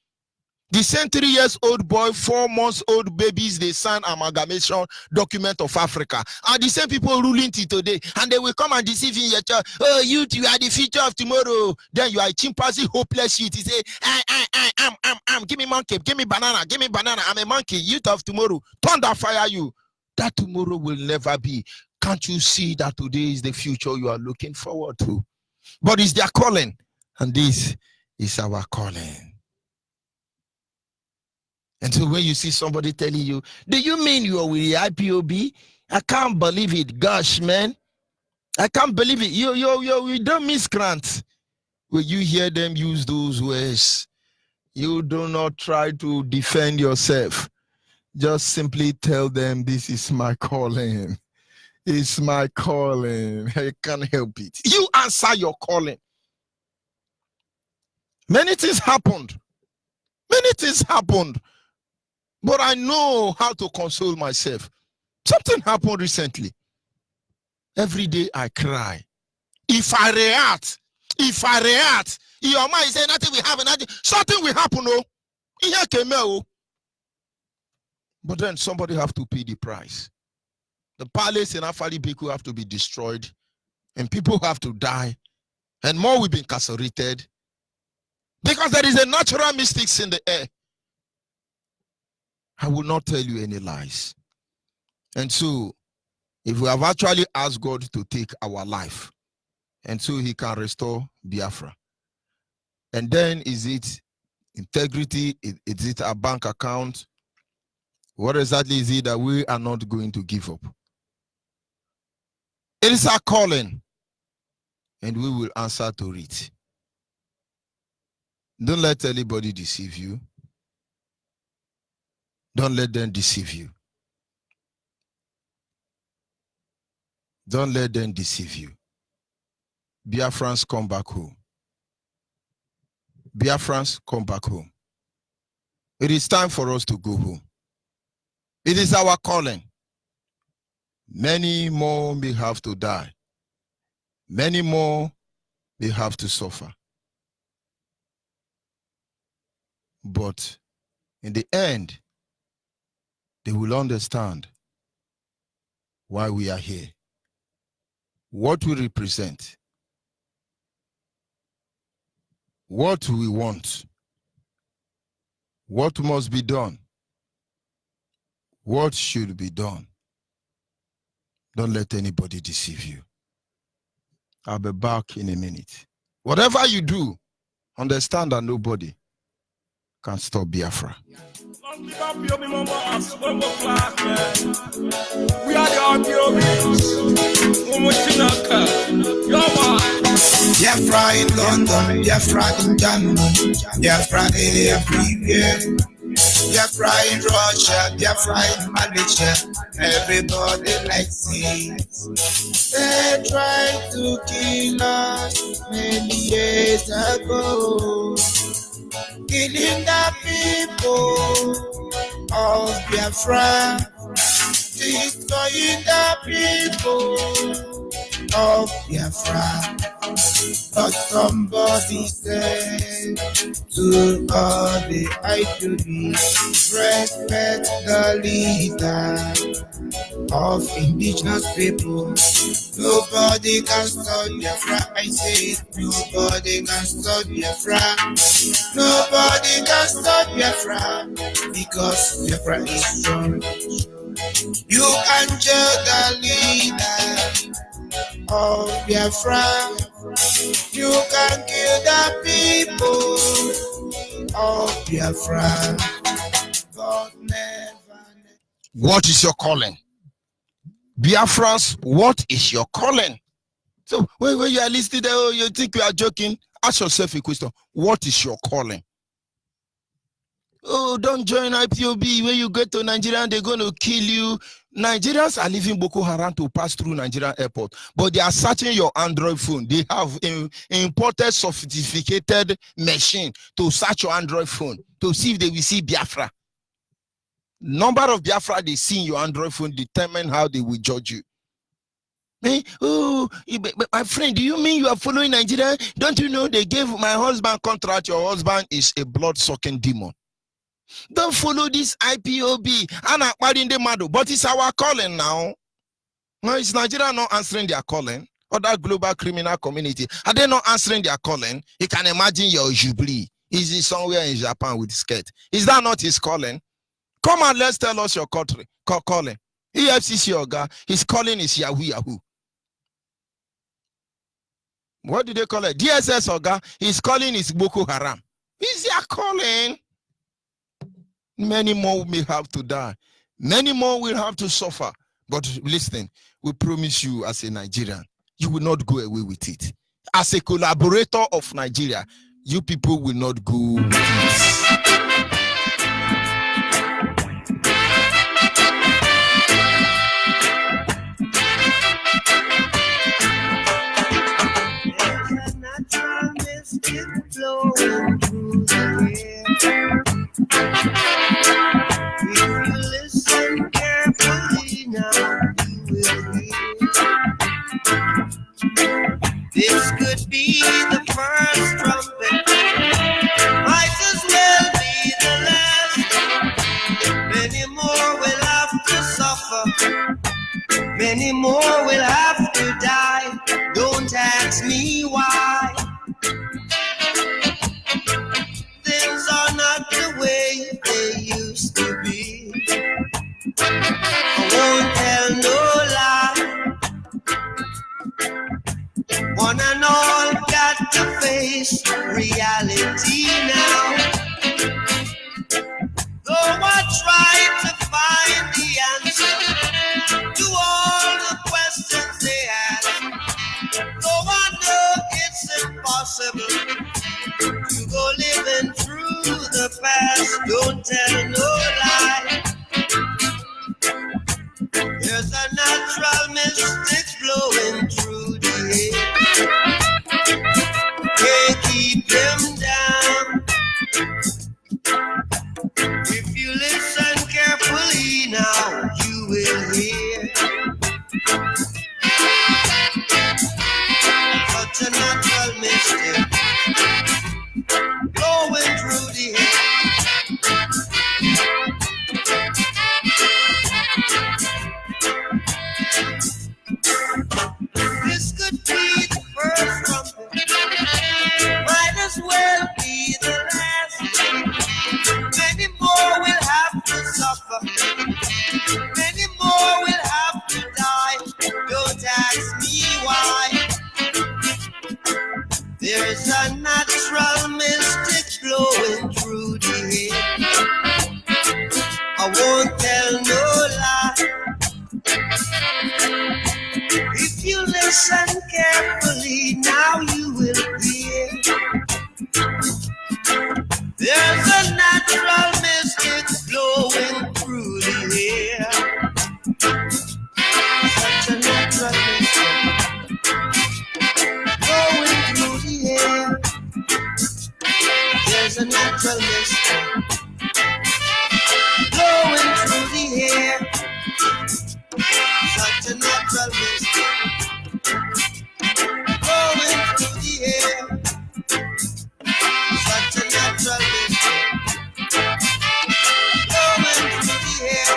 The same 3 years old boy, 4 months old babies, they sign amalgamation document of Africa. And the same people ruling till today. And they will come and deceive in your child. Oh, you are the future of tomorrow. Then you are a chimpanzee, hopeless youth. He say, I'm, give me monkey, give me banana, I'm a monkey, youth of tomorrow. Thunder fire you. That tomorrow will never be. Can't you see that today is the future you are looking forward to? But it's their calling. And this is our calling. And so when you see somebody telling you, do you mean you are with the IPOB? I can't believe it. Gosh, man. I can't believe it. You don't miscreant. When you hear them use those words, you do not try to defend yourself. Just simply tell them, this is my calling. It's my calling. I can't help it. You answer your calling. Many things happened. Many things happened. But I know how to console myself. Something happened recently. Every day I cry. If I react, your mind say nothing will happen, something will happen, oh. But then somebody have to pay the price. The palace in Afali Beku have to be destroyed, and people have to die, and more will be incarcerated, because there is a natural mystics in the air. I will not tell you any lies. And so, if we have actually asked God to take our life, and so he can restore Biafra, and then is it integrity? Is it a bank account? What exactly is it that we are not going to give up? It is our calling, and we will answer to it. Don't let anybody deceive you. Don't let them deceive you. Don't let them deceive you. Biafrans, come back home. Biafrans, come back home. It is time for us to go home. It is our calling. Many more may have to die. Many more may have to suffer. But in the end, they will understand why we are here, what we represent, what we want, what must be done, what should be done. Don't let anybody deceive you. I'll be back in a minute. Whatever you do, understand that nobody can stop Biafra. We are the Biafra in London, Biafra in Germany, Biafra everywhere. Biafra in Russia, Biafra in Malaysia, everybody likes it. They tried to kill us many years ago, killing the people of Biafra, destroying the people of Biafra. But somebody said to all the idiots, respect the leader of indigenous people. Nobody can stop Biafra. I say nobody can stop Biafra. Nobody can stop Biafra because Biafra is strong. You can judge the leader of Biafra. You can kill the people of Biafra. God never. What is your calling? Biafrans, what is your calling? So when you are listening, you think you are joking. Ask yourself a question. What is your calling? Oh, don't join IPOB. When you get to Nigeria, they're going to kill you. Nigerians are leaving Boko Haram to pass through Nigerian airport, but they are searching your Android phone. They have imported sophisticated machine to search your Android phone to see if they will see Biafra. Number of Biafra they see in your Android phone determine how they will judge you. Hey, oh, my friend, do you mean you are following Nigeria? Don't you know they gave my husband contract? Your husband is a blood-sucking demon. Don't follow this IPOB. I'm not in the model, but it's our calling now. No, it's Nigeria not answering their calling. Other global criminal community, are they not answering their calling? You can imagine your Jubilee. Is he somewhere in Japan with skirt? Is that not his calling? Come on, let's tell us your country calling. EFCC Oga, his calling is Yahoo Yahoo. What do they call it? DSS Oga, his calling is Boko Haram. Is their calling? Many more may have to die. Many more will have to suffer. But listen, we promise you as a Nigerian, you will not go away with it. As a collaborator of Nigeria, you people will not go with it. Flowing through the air. If you listen carefully now, you will hear more will have to die. Don't ask me why. Things are not the way they used to be. I won't tell no lie. One and all got to face reality now. Though I try to find the answer to all the questions they ask, though I know it's impossible to go living through the past. Don't tell no lie. There's a natural mystic flowing through the air. Can't keep him down. If you listen carefully now, you will hear such a natural mystic flowing through the air. This could be the first trumpet, might as well be the last. Many more will have to suffer, many more will have to die. Don't ask me why. There's a natural mystic flowing through the air. I won't tell no lie. If you listen carefully, now you will hear. There's a natural mystic flowing through the air. Such a natural mystic flowing through the air. There's a natural mystic flowing through the air. Such a natural mystic flowing through the air. Such a natural mystic flowing through the air.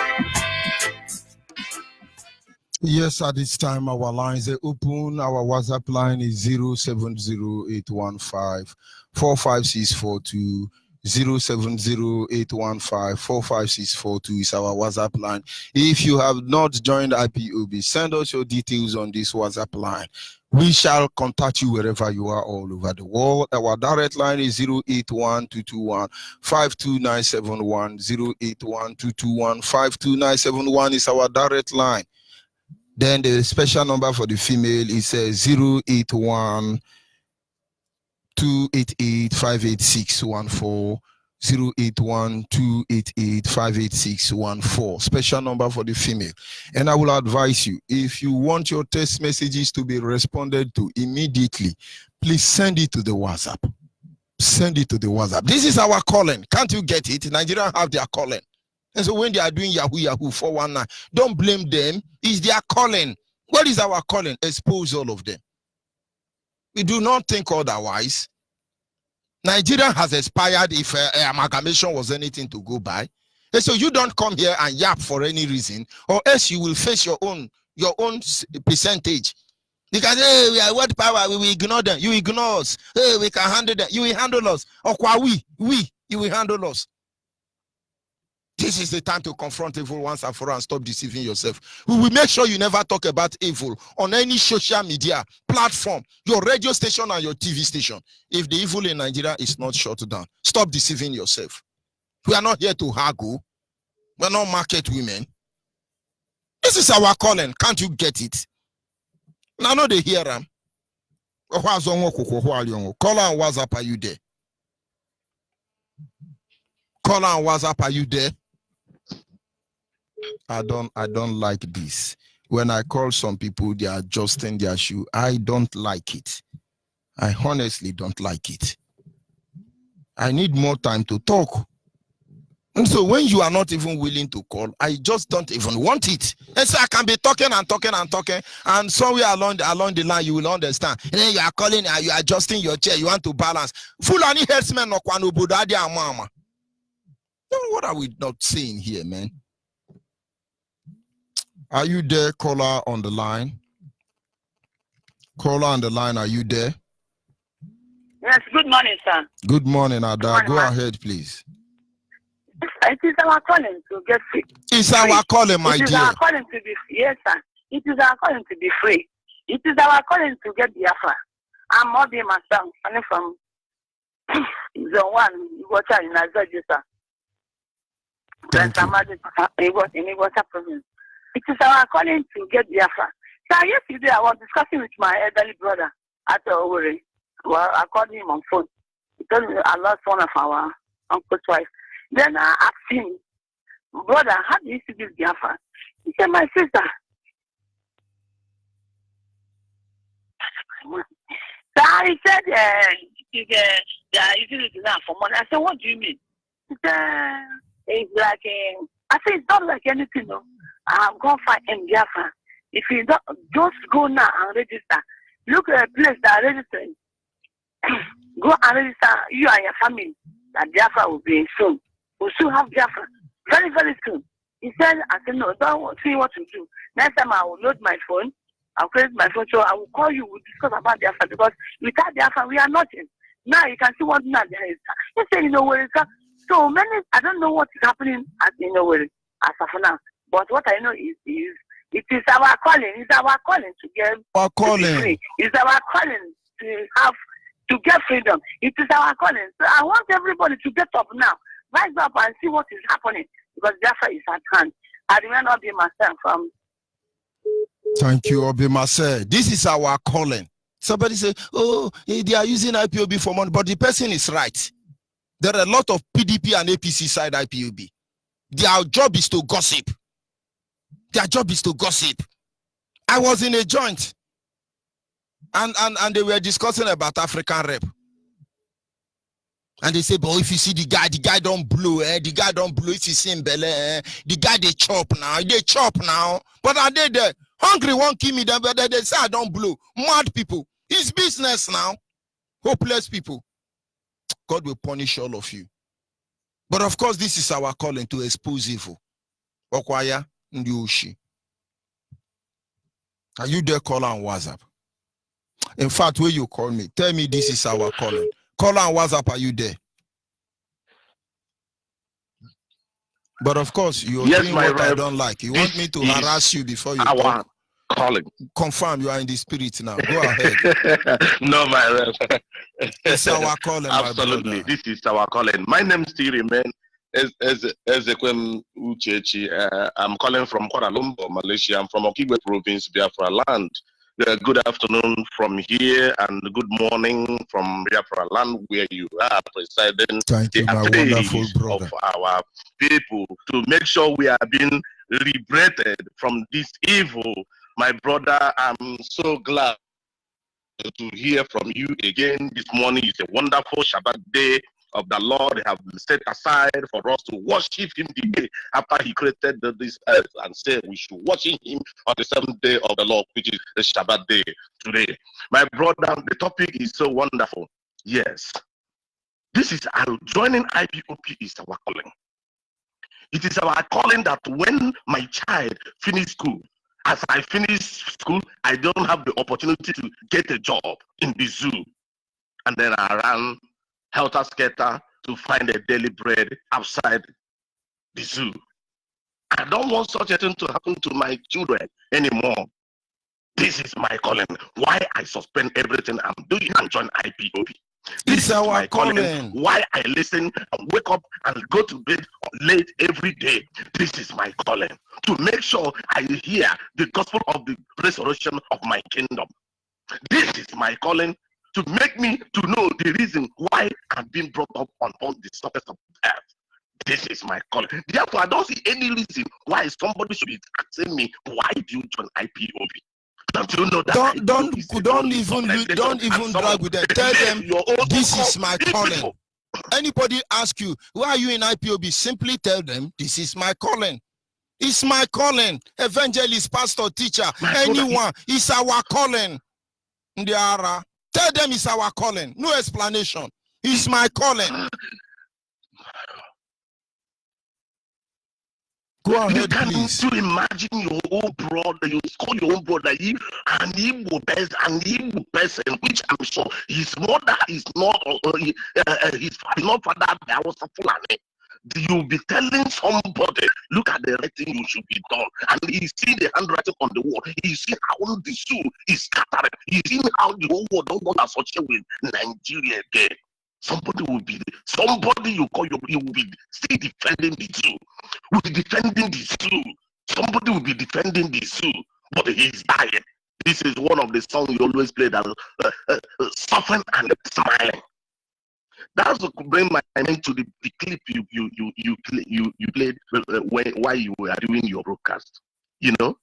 Yes, at this time our lines are open. Our WhatsApp line is 070-815-45642. 070-815-45642 is our WhatsApp line. If you have not joined IPOB, send us your details on this WhatsApp line. We shall contact you wherever you are all over the world. Our direct line is 081-221-52971. 081-221-52971 is our direct line. Then the special number for the female is 081-288-58614. 081-288-58614. Special number for the female. And I will advise you, if you want your text messages to be responded to immediately, please send it to the WhatsApp. Send it to the WhatsApp. This is our calling. Can't you get it? Nigerians have their calling. And so when they are doing Yahoo 419, don't blame them. It's their calling. What is our calling? Expose all of them. We do not think otherwise. Nigeria has expired if amalgamation was anything to go by. And so you don't come here and yap for any reason, or else you will face your own percentage. Because hey, we are what power, we will ignore them. You ignore us. Hey, we can handle them. You will handle us. Or you will handle us. This is the time to confront evil once and for all and stop deceiving yourself. We will make sure you never talk about evil on any social media platform, your radio station and your TV station. If the evil in Nigeria is not shut down, stop deceiving yourself. We are not here to haggle. We are not market women. This is our calling. Can't you get it? Now, no, they hear them. Call and WhatsApp, are you there? Call and WhatsApp, are you there? I don't like this. When I call some people, they are adjusting their shoe. I don't like it. I honestly don't like it. I need more time to talk. And so when you are not even willing to call, I just don't even want it. And so I can be talking, and somewhere along the line you will understand. And then you are calling, you are adjusting your chair, you want to balance. Fulani herdsmen no kwano budadi mama. What are we not saying here, man? Are you there, caller on the line? Caller on the line, are you there? Yes, good morning, sir. Good morning, Ada. Morning, Go ma. ahead, please. It is our calling to get free. It's our calling, my dear. It is dear. our calling to be free. Yes, sir. It is our calling to be free. It is our calling to get Biafra. I'm not being myself, coming from the one you got in Nigeria, sir. Thank you. In Water province. It is our calling to get Biafra. So yesterday I was discussing with my elderly brother at Owerri. Well, I called him on phone. He told me I lost one of our uncle's wife. Then I asked him, brother, how do you see this Biafra? He said, my sister. So he said, they are using it now for money. I said, what do you mean? He said, it's like, I said, it's not like anything, no. I'm going to find in Biafra. If you don't, just go now and register. Look at a place that are registering. Go and register you and your family. That Biafra will be soon. We'll soon have Biafra. Very, very soon. He said, I said, no, don't see what to do. Next time I will load my phone. I'll create my phone. So I will call you. We'll discuss about Biafra. Because without Biafra, we are nothing. Now you can see what now there is. He said, you know where it's so many, I don't know what is happening at where as of now. But what I know is it is our calling. It's our calling to get free. It's our calling to get freedom. It is our calling. So I want everybody to get up now. Rise up and see what is happening. Because Biafra is at hand. I remember not being myself from. Thank you, Obimase. This is our calling. Somebody say, oh, they are using IPOB for money, but the person is right. There are a lot of PDP and APC side IPOB. Their job is to gossip. Their job is to gossip. I was in a joint and they were discussing about African rep. And they say, but if you see the guy don't blow, the guy don't blow. If you see him belly, the guy they chop now. But are they there? Hungry won't kill me, but they say I don't blow. Mad people. It's business now. Hopeless people. God will punish all of you. But of course, this is our calling to expose evil. Okwaya Ndioshi. Are you there? Call on WhatsApp. In fact, where you call me, tell me this is our calling. Call on WhatsApp, are you there? But of course, you're doing what I don't like. You want me to harass you before you talk? Calling. Confirm you are in the spirit now. Go ahead. No, my rep. It's our calling. Absolutely. This is our calling. My name still remains Ezekwem Uchechi. I'm calling from Kuala Lumpur, Malaysia. I'm from Onyibe province, Biafra land. Good afternoon from here and good morning from Biafra land where you are presiding the affairs of our people to make sure we are being liberated from this evil. My brother, I'm so glad to hear from you again this morning. It's a wonderful Shabbat day of the Lord have set aside for us to worship him the day after he created this earth and said we should worship him on the seventh day of the Lord, which is the Shabbat day today. My brother, the topic is so wonderful. Yes, this is our joining IPOP is our calling. It is our calling that when my child finishes school, as I finish school, I don't have the opportunity to get a job in the zoo. And then I ran helter-skelter to find a daily bread outside the zoo. I don't want such a thing to happen to my children anymore. This is my calling. Why I suspend everything I'm doing and join IPOB. This is my calling. Why I listen and wake up and go to bed late every day. This is my calling. To make sure I hear the gospel of the resurrection of my kingdom. This is my calling. To make me to know the reason why I'm being brought up on the surface of the earth. This is my calling. Therefore, I don't see any reason why somebody should be asking me, why do you join IPOB? Don't you know that? Don't even drag with them. Tell them this is my calling. Anybody ask you, why are you in IPOB? Simply tell them this is my calling. It's my calling. Evangelist, pastor, teacher, anyone. It's our calling. Tell them it's our calling. No explanation. It's my calling. Go ahead, You can please. imagine your own brother, you call your own brother, an Igbo person, which I'm sure his mother is not, his father, I was a Fulani. You'll be telling somebody, look at the writing you should be done. And he's seeing the handwriting on the wall. He's seeing how the zoo is scattered. He's seeing how the whole world don't want to associate with Nigeria again. Somebody you call you will be still defending the zoo. Will be defending the zoo. Somebody will be defending the zoo, but he's dying. This is one of the songs you always play that suffering and smiling. That's what bring my mind to the clip you played while you were doing your broadcast. You know,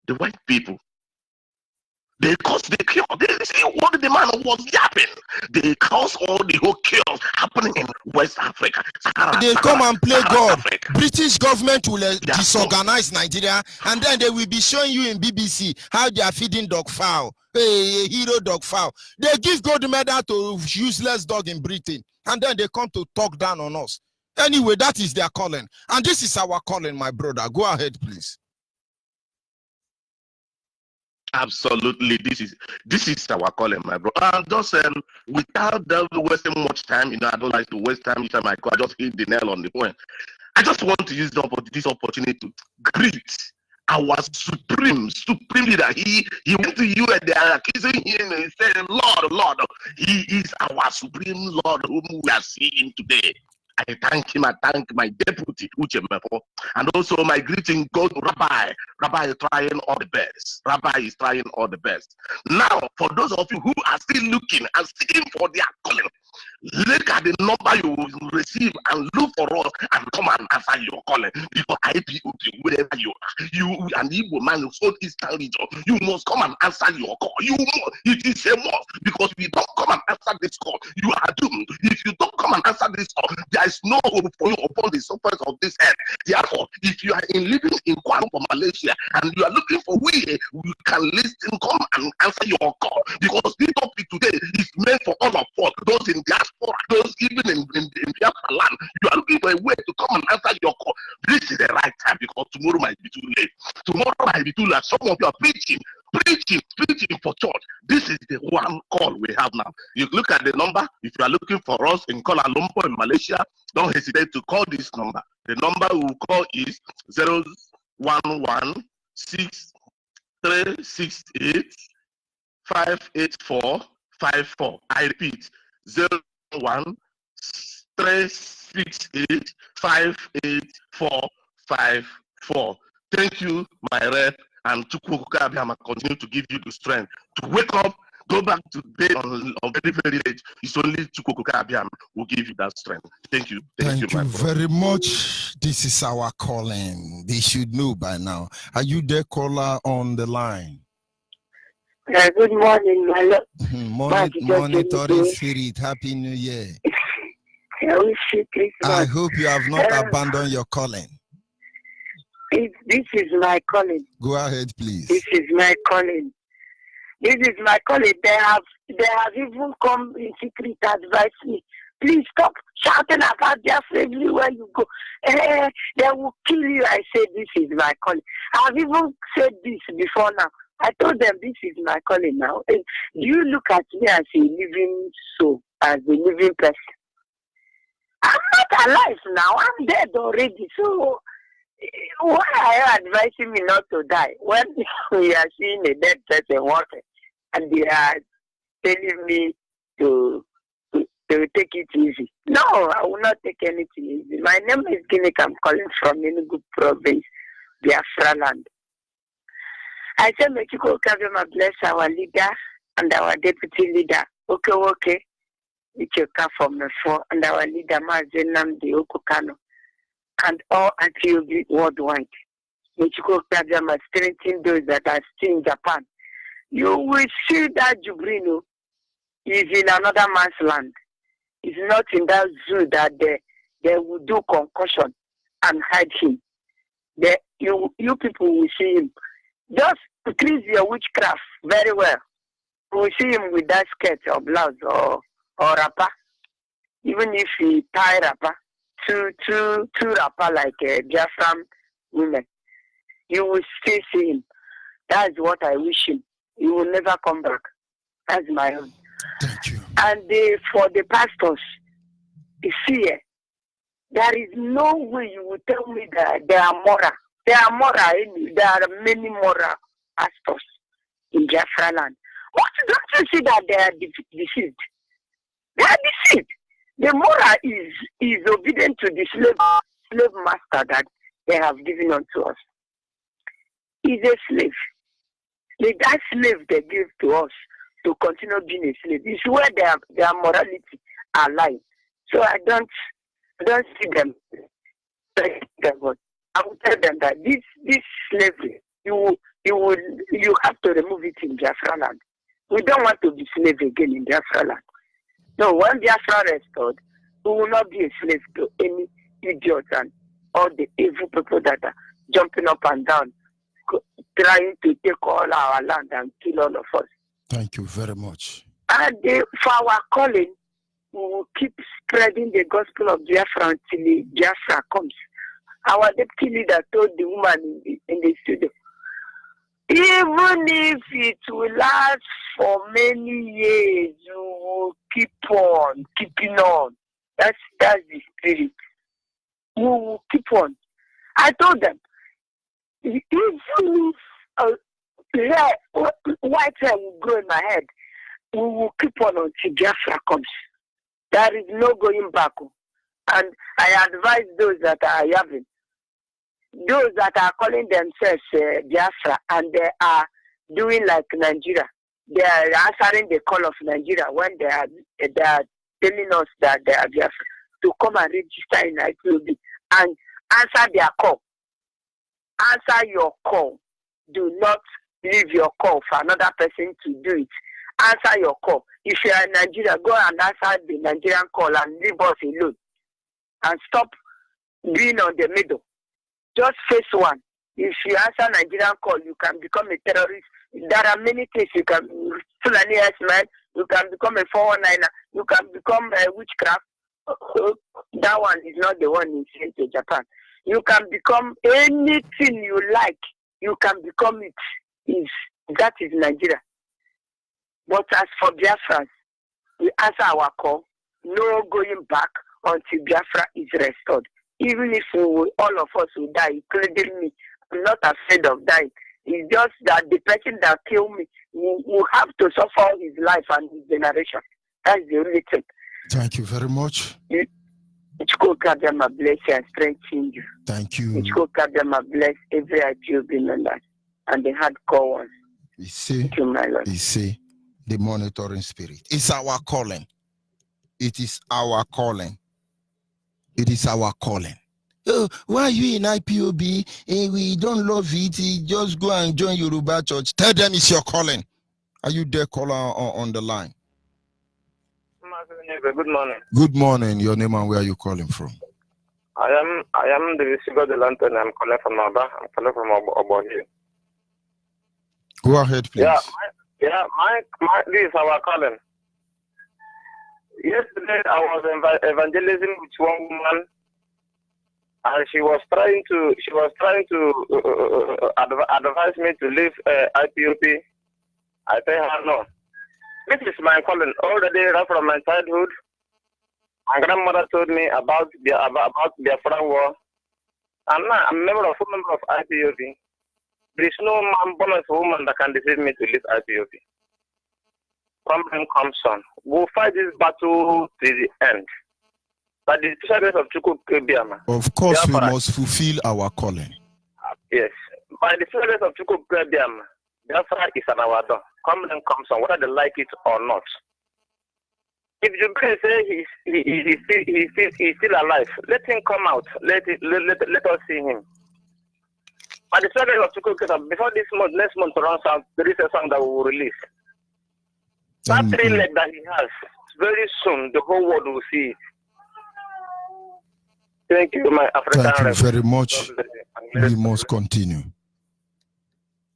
the white people. They caused the chaos. They see what the man was yapping. They caused all the whole chaos happening in West Africa. They come and play God. Africa. British government will disorganize Nigeria, and then they will be showing you in BBC how they are feeding dog fowl. Hey, hero dog fowl. They give gold medal to useless dog in Britain, and then they come to talk down on us. Anyway, that is their calling, and this is our calling, my brother. Go ahead, please. Absolutely, this is our calling, my bro. Just without wasting much time, you know, I don't like to waste time. Each time I call, I just hit the nail on the point. I just want to use this opportunity to greet our supreme leader. He went to you and they are accusing him and saying, Lord, he is our supreme Lord whom we are seeing today. I thank him. I thank my deputy, Uchemepo, and also my greeting goes to Rabbi. Rabbi is trying all the best. Rabbi is trying all the best. Now, for those of you who are still looking and seeking for their calling, look at the number you will receive and look for us and come and answer your calling. Because IPOP, wherever you are, you and Igbo man, Southeastern region, you must come and answer your call. It is a must, because if you don't come and answer this call, you are doomed. If you don't come and answer this call, there is no hope for you upon the surface of this earth. Therefore, if you are living in Kuala Lumpur, Malaysia, and you are looking for where you can listen, come and answer your call, because this topic today is meant for all of us, those in diaspora, those even in Biafra land. You are looking for a way to come and answer your call. This is the right time, because tomorrow might be too late. Tomorrow might be too late. Some of you are preaching for church. This is the one call we have now. You look at the number. If you are looking for us in Kuala Lumpur in Malaysia, don't hesitate to call this number. The number we will call is 011-6368-58454. I repeat, 01368-58454. Thank you, my rep, and Chukwuka Abiyama continue to give you the strength to wake up, go back to bed on very, very late. It's only Chukwuka Abiyama will give you that strength. Thank you. Thank you very much. This is our calling. They should know by now. Are you there, caller on the line? Good morning, my love. Monitoring Spirit. Happy New Year. I wish you Christmas. I hope you have not abandoned your calling. This is my calling. Go ahead, please. This is my calling. This is my calling. They have even come in secret to advise me. Please stop shouting about Biafra everywhere you go. They will kill you. I said, this is my calling. I've even said this before now. I told them, this is my calling now. And you look at me as a living soul, as a living person. I'm not alive now. I'm dead already. So why are you advising me not to die when we are seeing a dead person walking and they are telling me to take it easy? No, I will not take anything easy. My name is Guinea. I'm calling from Enugu province, Biafra land. I said, Mexico Kavema bless our leader and our deputy leader. Okay. Ichoka from the four and our leader Mazenam de Okukano. And all IPOB worldwide. Michiko Kajama strengthening those that are still in Japan. You will see that Jubrino is in another man's land. It's not in that zoo that they will do concussion and hide him. You people will see him. Just increase your witchcraft very well. You will see him with that skirt or blouse or wrapper. Even if he tie wrapper. Two rapper like Biafran women. You will still see him. That's what I wish him. He will never come back. That's my own. Thank you. And for the pastors, you see, there is no way you will tell me that they are moral. There are many moral pastors in Biafra land. What, don't you see that they are deceived? They are deceived. The moral is obedient to the slave master that they have given unto us. He's a slave. That slave they give to us to continue being a slave is where their morality are lying. So I don't see them. I will tell them that this slavery, you have to remove it in Biafra land. We don't want to be slave again in Biafra land. No, when Biafra restored, we will not be a slave to any idiots and all the evil people that are jumping up and down, trying to take all our land and kill all of us. Thank you very much. And for our calling, we will keep spreading the gospel of Biafra until Biafra comes. Our deputy leader told the woman in the studio, even if it will last for many years, you will keep on keeping on. That's the spirit. We will keep on. I told them, even if white hair will grow in my head, we will keep on until Biafra comes. There is no going back. And I advise those that are having, those that are calling themselves Biafra, and they are doing like Nigeria. They are answering the call of Nigeria when they are telling us that they are Biafra, to come and register in IPOB and answer their call. Answer your call. Do not leave your call for another person to do it. Answer your call. If you are in Nigeria, go and answer the Nigerian call and leave us alone. And stop being on the middle. Just face one. If you answer Nigerian call, you can become a terrorist. There are many things you can Fulani man. You can become a 419er. You can become a witchcraft. That one is not the one you sent to Japan. You can become anything you like. You can become it. That is Nigeria. But as for Biafrans, we answer our call. No going back until Biafra is restored. Even if all of us will die, including me, I'm not afraid of dying. It's just that the person that killed me will have to suffer his life and his generation. That's the only thing. Thank you very much. Ichukokabiyama bless you and strengthen you. Thank you. Ichukokabiyama bless every IPOB member and the hardcore ones. You see, thank you, my Lord. You see, the monitoring spirit. It's our calling. It is our calling. It is our calling. Oh, why are you in IPOB? We don't love it. Just go and join Yoruba church. Tell them it's your calling. Are you there, caller, on the line? Good morning. Good morning. Your name and where are you calling from? I am the Visigo de Lantern. I'm calling from Aba. I'm calling from Obonji. Go ahead, please. My this is our calling. Yesterday I was evangelizing with one woman, and she was trying to advise me to leave IPOP. I tell her no. This is my calling. All the day right from my childhood, my grandmother told me about the Biafran war, and now I'm a full member of IPOP. There is no man born as a woman that can deceive me to leave IPOP. Problem comes on. We'll fight this battle to the end. But the service of Chukwukabiama. Of course, we must fulfill our calling. Yes. By the service of Chukwukabiama, Biafra is an our door. Problem comes on, whether they like it or not. If you can say he's still alive, let him come out. Let us see him. By the service of Chukwukabiama, before this month, next month runs out, there is a song that we will release. That 3 leg that he has, very soon the whole world will see it. Thank you, my African. Thank you very much. We must continue.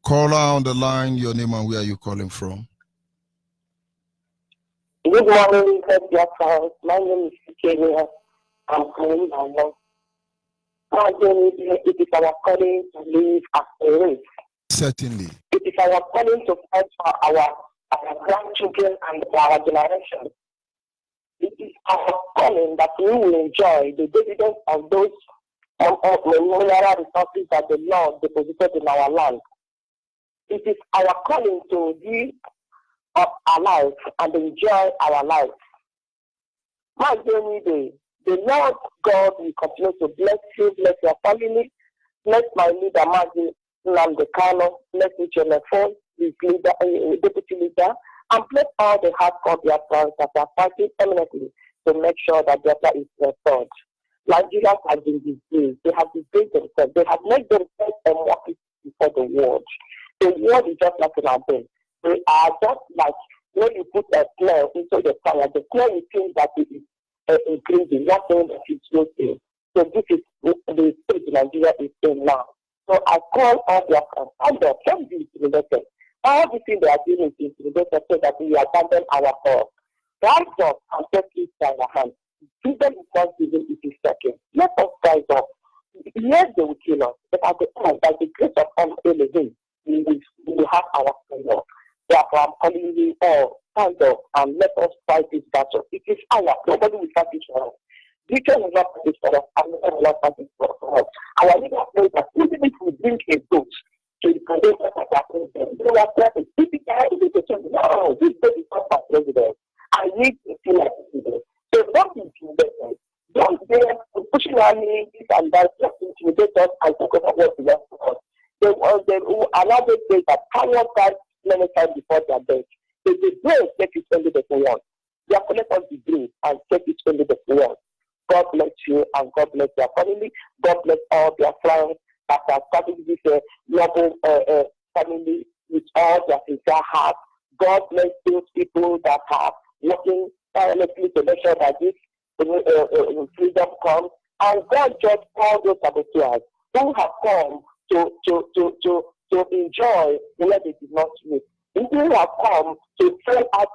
Caller on the line, your name and where are you calling from? Good morning, Biafra. My name is Kenya. I'm calling by now. It is our calling to live as a race. Certainly. It is our calling to fight for our grandchildren and our generation. It is our calling that we will enjoy the dividends of those mineral resources that the Lord deposited in our land. It is our calling to live up our life and enjoy our life. My journey, the Lord God will continue to bless you, bless your family, bless my leader, Maggie Namdekano, bless Jonathan, his leader, deputy leader, and bless all the hardcore Biafrans that are fighting eminently to make sure that Biafra is restored. Nigerians have been disgraced. They have disgraced themselves. They have made themselves a mockery before the world. The world is just like an abyss. They are just like when you put a snail into the fire. The snail, you think that it is increasing, not saying that it's rotating. So this is the state Nigeria is in now. So I call all Biafrans, all the can be intimidated. All the things they are doing is intimidated so that we abandon our cause. Rise up and take it by our hands. Freedom is not given, it is second. Let us rise up. Yes, they will kill us, but at the end, by the grace of all Elohim, we will have our freedom. Therefore, I'm calling you all, stand up and let us fight this battle. It is our, nobody will fight it for us. Victor will not fight it for us, and nobody will not fight it for us. Our leader says that even if we bring a goat to the president of our president, they will say, no, this goat is not my president. I need to feel like president. So don't be intimidated. Don't dare pushing on me, this and that, just intimidate us and talk about what belongs to us. They will allow them to say that power guys many times before their death. If they break, take it only the one. Therefore, let us be brave and take it only the one. God bless you and God bless your family. God bless all their friends that are starting this noble family with all their sincere heart. God bless those people that are working tirelessly to make sure that this freedom comes. And God judge all those saboteurs who have come to enjoy where they did not live. Who have come to send out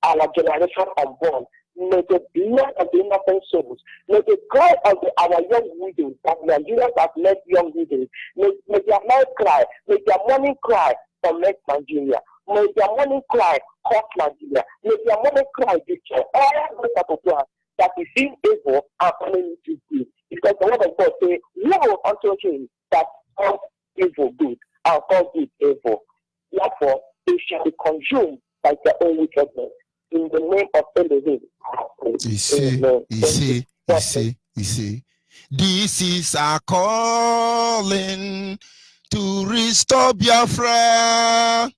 our generation unborn. May the blood of the innocent souls, may the cry of our young widows, that Nigerians have left young widows, may their night cry, may their morning cry connect Nigeria. May their morning cry hurt Nigeria. May their morning cry destroy all those saboteurs that is in evil and coming into good. Because the word of God says, woe unto him that calls evil good and calls good evil. Therefore, they shall be consumed by their own wickedness. In the name of Elohim. You see. This is our calling to restore Biafra.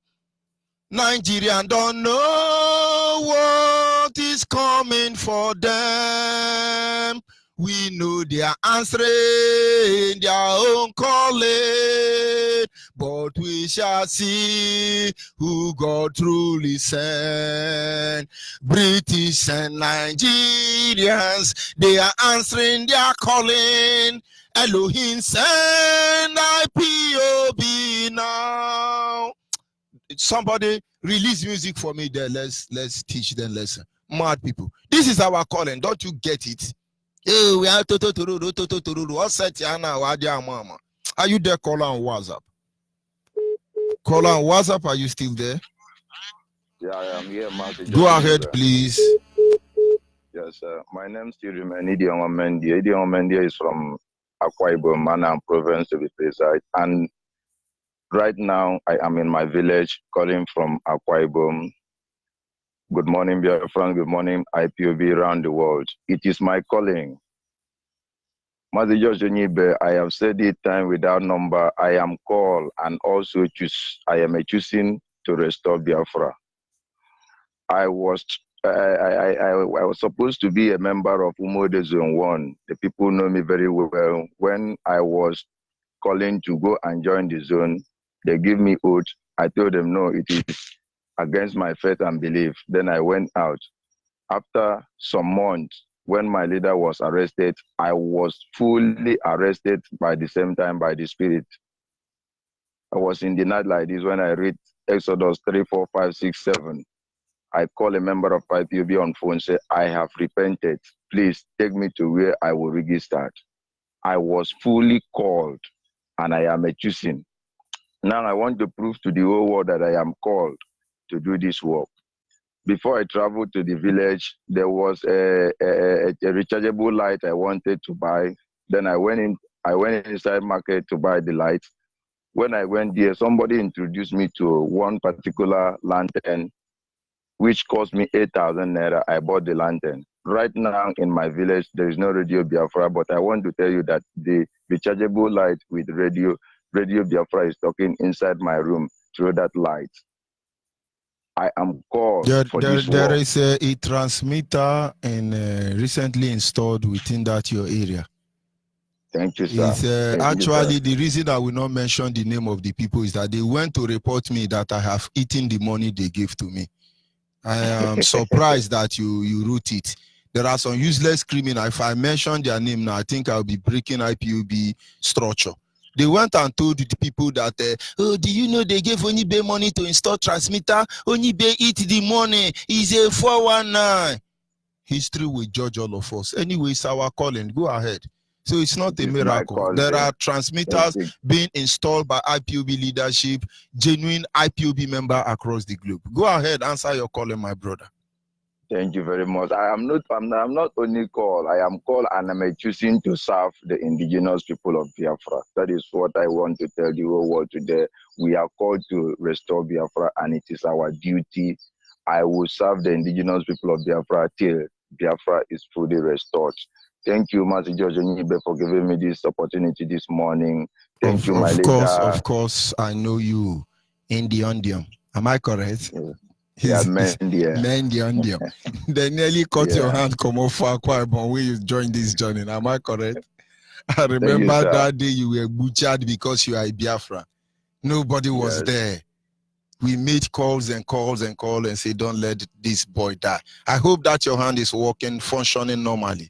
Nigerians don't know what is coming for them. We know they are answering their own calling, but we shall see who God truly sent. British and Nigerians, they are answering their calling. Elohim send IPOB now. Somebody release music for me there. Let's teach them lesson. Mad people. This is our calling. Don't you get it? Hey, we are What's that? Mama. Are you there? Call on WhatsApp. Call on WhatsApp. Are you still there? Yeah, I am here, Master. Go ahead, please. Yes, sir. My name is still remains Idiom Mendia. Idiom Mendia is from Akwa Ibom, Mana province to be precise. And right now, I am in my village, calling from Akwa Ibom. Good morning, Biafran. Good morning, IPOB around the world. It is my calling. Master Onyibe, I have said it time without number. I am called and also I am choosing to restore Biafra. I was supposed to be a member of Umode Zone 1. The people know me very well. When I was calling to go and join the zone, they give me oath. I told them, no, it is against my faith and belief. Then I went out. After some months, when my leader was arrested, I was fully arrested by the same time by the Spirit. I was in the night like this when I read Exodus 3, 4, 5, 6, 7. I call a member of IPOB on phone, say, I have repented. Please take me to where I will register. I was fully called and I am a choosing. Now I want to prove to the whole world that I am called to do this work. Before I traveled to the village, there was a rechargeable light I wanted to buy. Then I went inside market to buy the light. When I went there, somebody introduced me to one particular lantern, which cost me 8,000 naira. I bought the lantern. Right now in my village, there is no Radio Biafra, but I want to tell you that the rechargeable light with Radio Biafra is talking inside my room through that light. I am called for this work. There is a transmitter and recently installed within that your area. Thank you, sir. It's, actually, the reason I will not mention the name of the people is that they went to report me that I have eaten the money they gave to me. I am surprised that you root it. There are some useless criminals. If I mention their name now, I think I'll be breaking IPOB structure. They went and told the people that, oh, do you know they gave Onyibe money to install transmitter? Onyibe eat the money. He's a 419. History will judge all of us. Anyway, it's our calling. Go ahead. So it's not a miracle. There are transmitters being installed by IPOB leadership, genuine IPOB member across the globe. Go ahead, answer your calling, my brother. Thank you very much. I'm not only called, I am called and I'm choosing to serve the indigenous people of Biafra. That is what I want to tell the whole world today. We are called to restore Biafra and it is our duty. I will serve the indigenous people of Biafra till Biafra is fully restored. Thank you, Master George Onyibe, for giving me this opportunity this morning. Thank you, my leader. Of course, I know you. Indian. Am I correct? Yeah, Mendian. They nearly cut your hand come off for Akwa Ibom when you joined this journey. Am I correct? I remember that day you were butchered because you are a Biafra. Nobody was there. We made calls and say, don't let this boy die. I hope that your hand is working, functioning normally.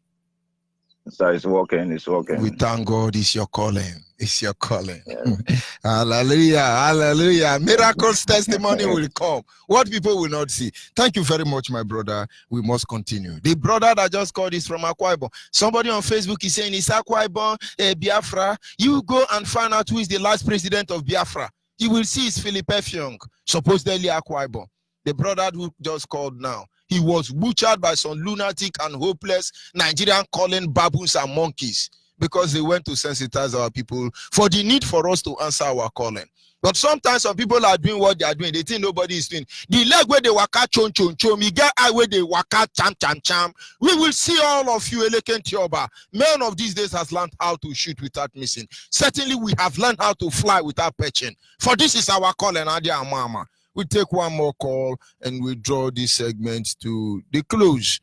So it's working. We thank God it's your calling. It's your calling. Yes. Hallelujah. Miracles testimony will come. What people will not see. Thank you very much, my brother. We must continue. The brother that just called is from Akwa Ibom. Somebody on Facebook is saying, it's Akwa Ibom, Biafra. You go and find out who is the last president of Biafra. You will see it's Philip Effiong, supposedly Akwa Ibom. The brother who just called now. He was butchered by some lunatic and hopeless Nigerian calling baboons and monkeys because they went to sensitize our people for the need for us to answer our calling. But sometimes some people are doing what they are doing. They think nobody is doing. The leg where they waka chon chon chon, me get eye where they waka cham cham cham. We will see all of you eleken tioba. Man of these days has learned how to shoot without missing. Certainly we have learned how to fly without perching. For this is our calling, Adia Mama. We take one more call and we draw this segment to the close.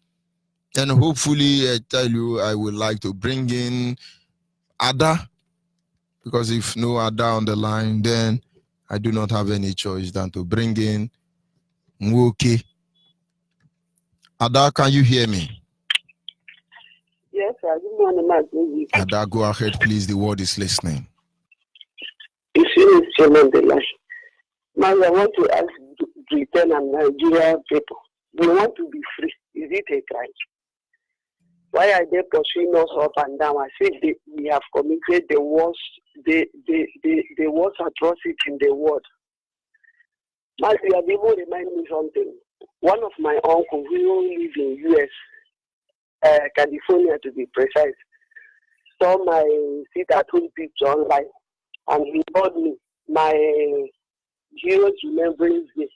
And hopefully, I tell you, I would like to bring in Ada, because if no Ada on the line, then I do not have any choice than to bring in Nwoke. Ada, can you hear me? Yes, sir. Good morning, my Ada, go ahead, please. The world is listening. It's still on the line. Now, I want to ask Britain and Nigeria people, they want to be free. Is it a crime? Why are they pursuing us up and down? I think we have committed the worst atrocity in the world. Now, you have even remind me something. One of my uncles who lives in US, California to be precise, saw my sit-at-home picture online, and he told me my Heroes Remembrance Day,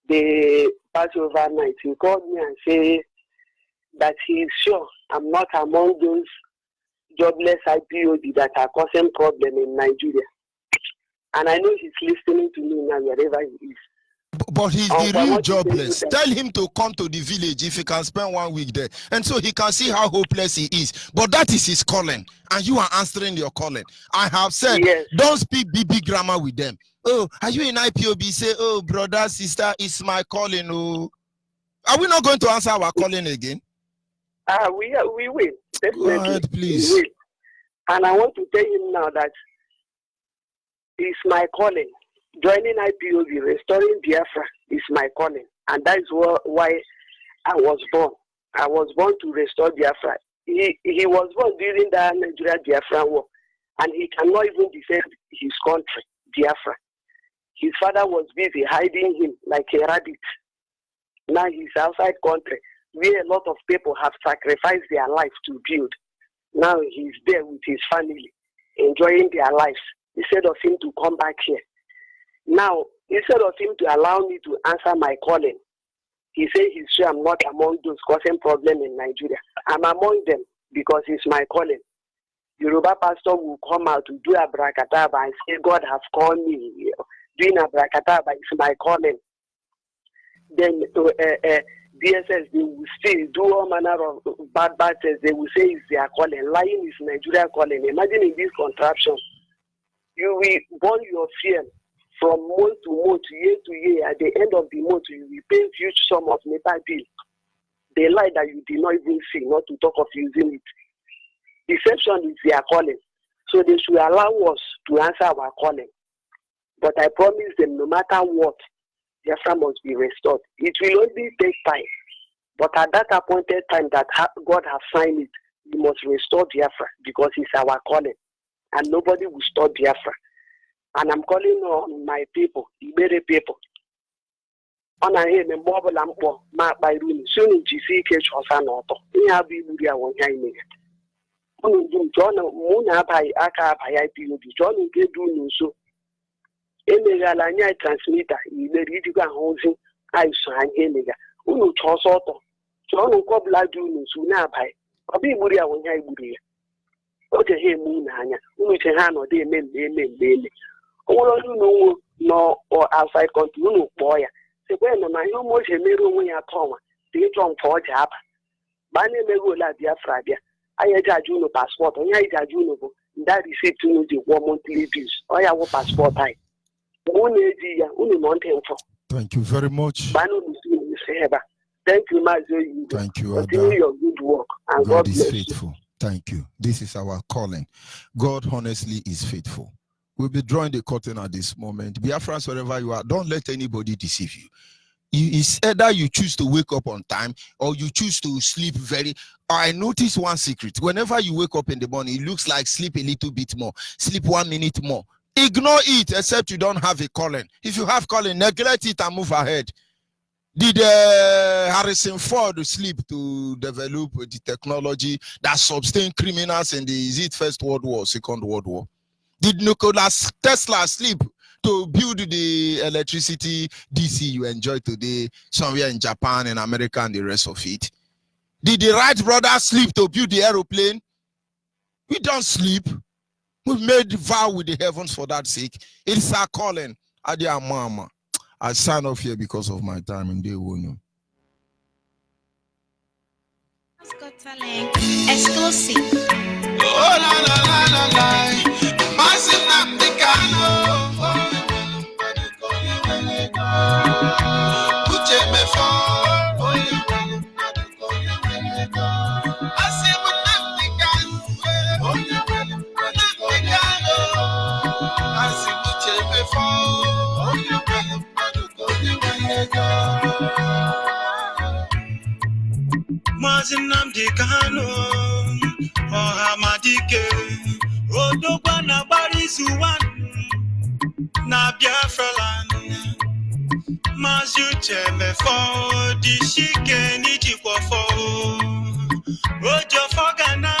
the Passover night. He called me and said that he is sure I'm not among those jobless IPOD that are causing problem in Nigeria. And I know he's listening to me now wherever he is. But he's the real jobless. Tell him to come to the village if he can spend 1 week there. And so he can see how hopeless he is. But that is his calling. And you are answering your calling. I have said, don't speak BB grammar with them. Oh, are you in IPOB? Say, oh, brother, sister, it's my calling. Oh, are we not going to answer our calling again? We will. Definitely. Go ahead, please. We will. And I want to tell him now that it's my calling. Joining IPOB, restoring Biafra is my calling. And that is why I was born. I was born to restore Biafra. He was born during the Nigerian Biafran war, and he cannot even defend his country, Biafra. His father was busy hiding him like a rabbit. Now he's outside country, where a lot of people have sacrificed their life to build. Now he's there with his family, enjoying their lives, instead of him to come back here. Now, instead of him to allow me to answer my calling, he said he's sure I'm not among those causing problem in Nigeria. I'm among them because it's my calling. Yoruba pastor will come out to do abracadabra and say, God has called me. Doing abracadabra is my calling. Then DSS, they will still do all manner of bad things. They will say it's their calling. Lying is Nigeria calling. Imagine in this contraption, you will burn your fear from month to month, year to year. At the end of the month, you will pay huge sum of NEPA bill. They lie that you did not even see, not to talk of using it. Deception is their calling. So they should allow us to answer our calling. But I promise them, no matter what, Biafra must be restored. It will only take time. But at that appointed time that God has signed it, we must restore Biafra because it's our calling. And nobody will stop Biafra. And I'm calling on my people, Ibere people. On a head, and mobile and poor, marked by room, soon in GCK or San Otto. In Abbey, we are 1 time. John Muna by Aka by IPOB, John get do so. In the Galania transmitter, in the Ridica housing, I sign Heniga. Unu Chosoto. John Cobla do Suna by. Abi Buria 1 time. Okay, hey, Munanya, Unuchehano, they men, all you know, no, or outside country, no boy. Say, when I know more than me, when you are Toma, they don't for job. Bane Mego La Biafra, I had Juno passport, and I had Juno, that is it to the 1 monthly dues. I have a passport. I thank you very much. Thank you, Mazo. Thank you, continue your good work. And God is faithful. Thank you. This is our calling. God honestly is faithful. We'll be drawing the curtain at this moment. Biafrans, wherever you are, don't let anybody deceive you. It's either you choose to wake up on time or you choose to sleep very. I notice one secret. Whenever you wake up in the morning, it looks like sleep a little bit more. Sleep 1 minute more. Ignore it except you don't have a calling. If you have calling, neglect it and move ahead. Did Harrison Ford sleep to develop the technology that sustained criminals in the, is it First World War, Second World War? Did Nikola Tesla sleep to build the electricity DC you enjoy today somewhere in Japan and America and the rest of it? Did the Wright brothers sleep to build the aeroplane? We don't sleep. We've made vow with the heavens for that sake. It's our calling. Adia Mama. I sign off here because of my time and they won't know. Exclusive. Oh la la la la la. Massive Napicano. Mazinamdi Kano, Ohamadike, Odogwa na Barizuwan, na Biafran, Mazuche mefo, Dishike Nijikwafo, Ojo Fogana,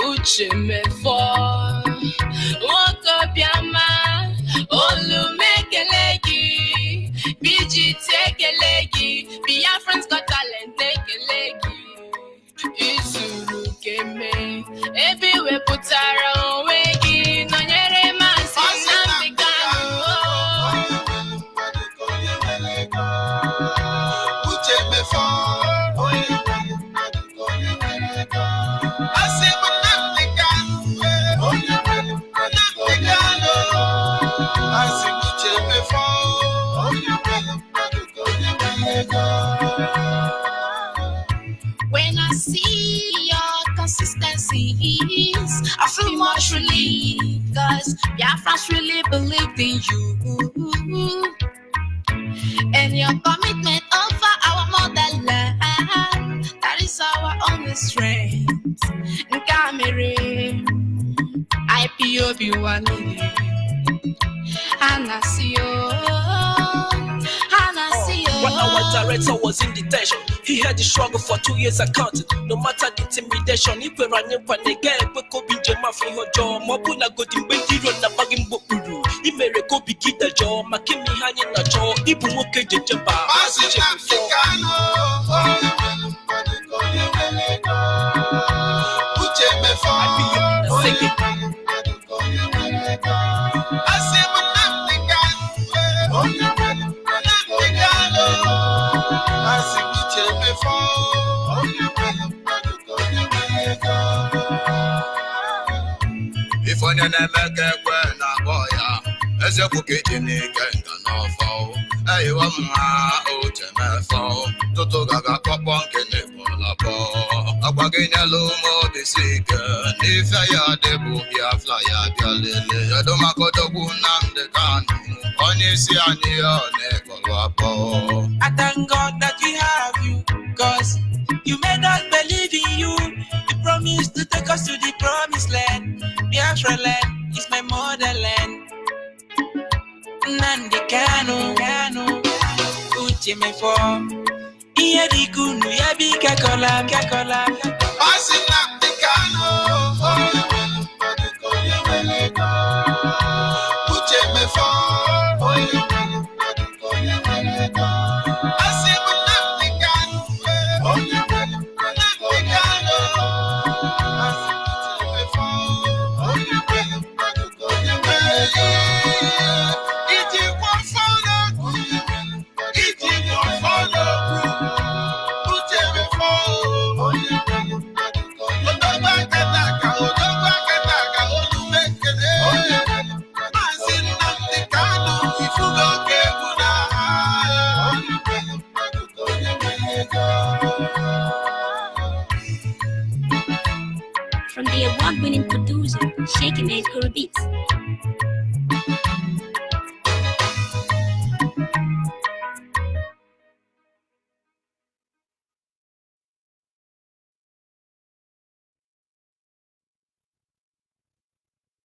Uche mefo, Woko Biama, Olumekelegi. BG take a leggy, Biafran's got talent, take a leggy. Isuru keme, everywhere put our own way. No nyere masi namdi kanu. Uche before, I say but namdi kanu. I say uche before. When I see your consistencies, I feel much relief, cause Biafrans really believed in you. And your commitment over our mother strength. Nkamere, IPOB wanile. Anasio. When our director was in detention, he had the struggle for 2 years accounting. No matter the intimidation, he were running when they get a copy Jema for your jaw. Mobula got in Bendy on the bagging book. He made a copy get the jaw, Makimi hanging a jaw, Ibumoke Jeba. If on your never get when I boy, as a cookie in the gang, no fall. I want my old telephone to talk about punk in the ball. A bargain yellow more the sick. If I had the book, you fly at your lily. I don't go to Bunam the gun. On you see on your neck. I thank God that we have you, cause you made us believe in you. You promised to take us to the promised land. Biafra land is my motherland. Nandi kano, uche me for. Iya di kunu ya bi kakola. Passing up the cano, uche me for. From the award-winning producer, Shaking Made Beats.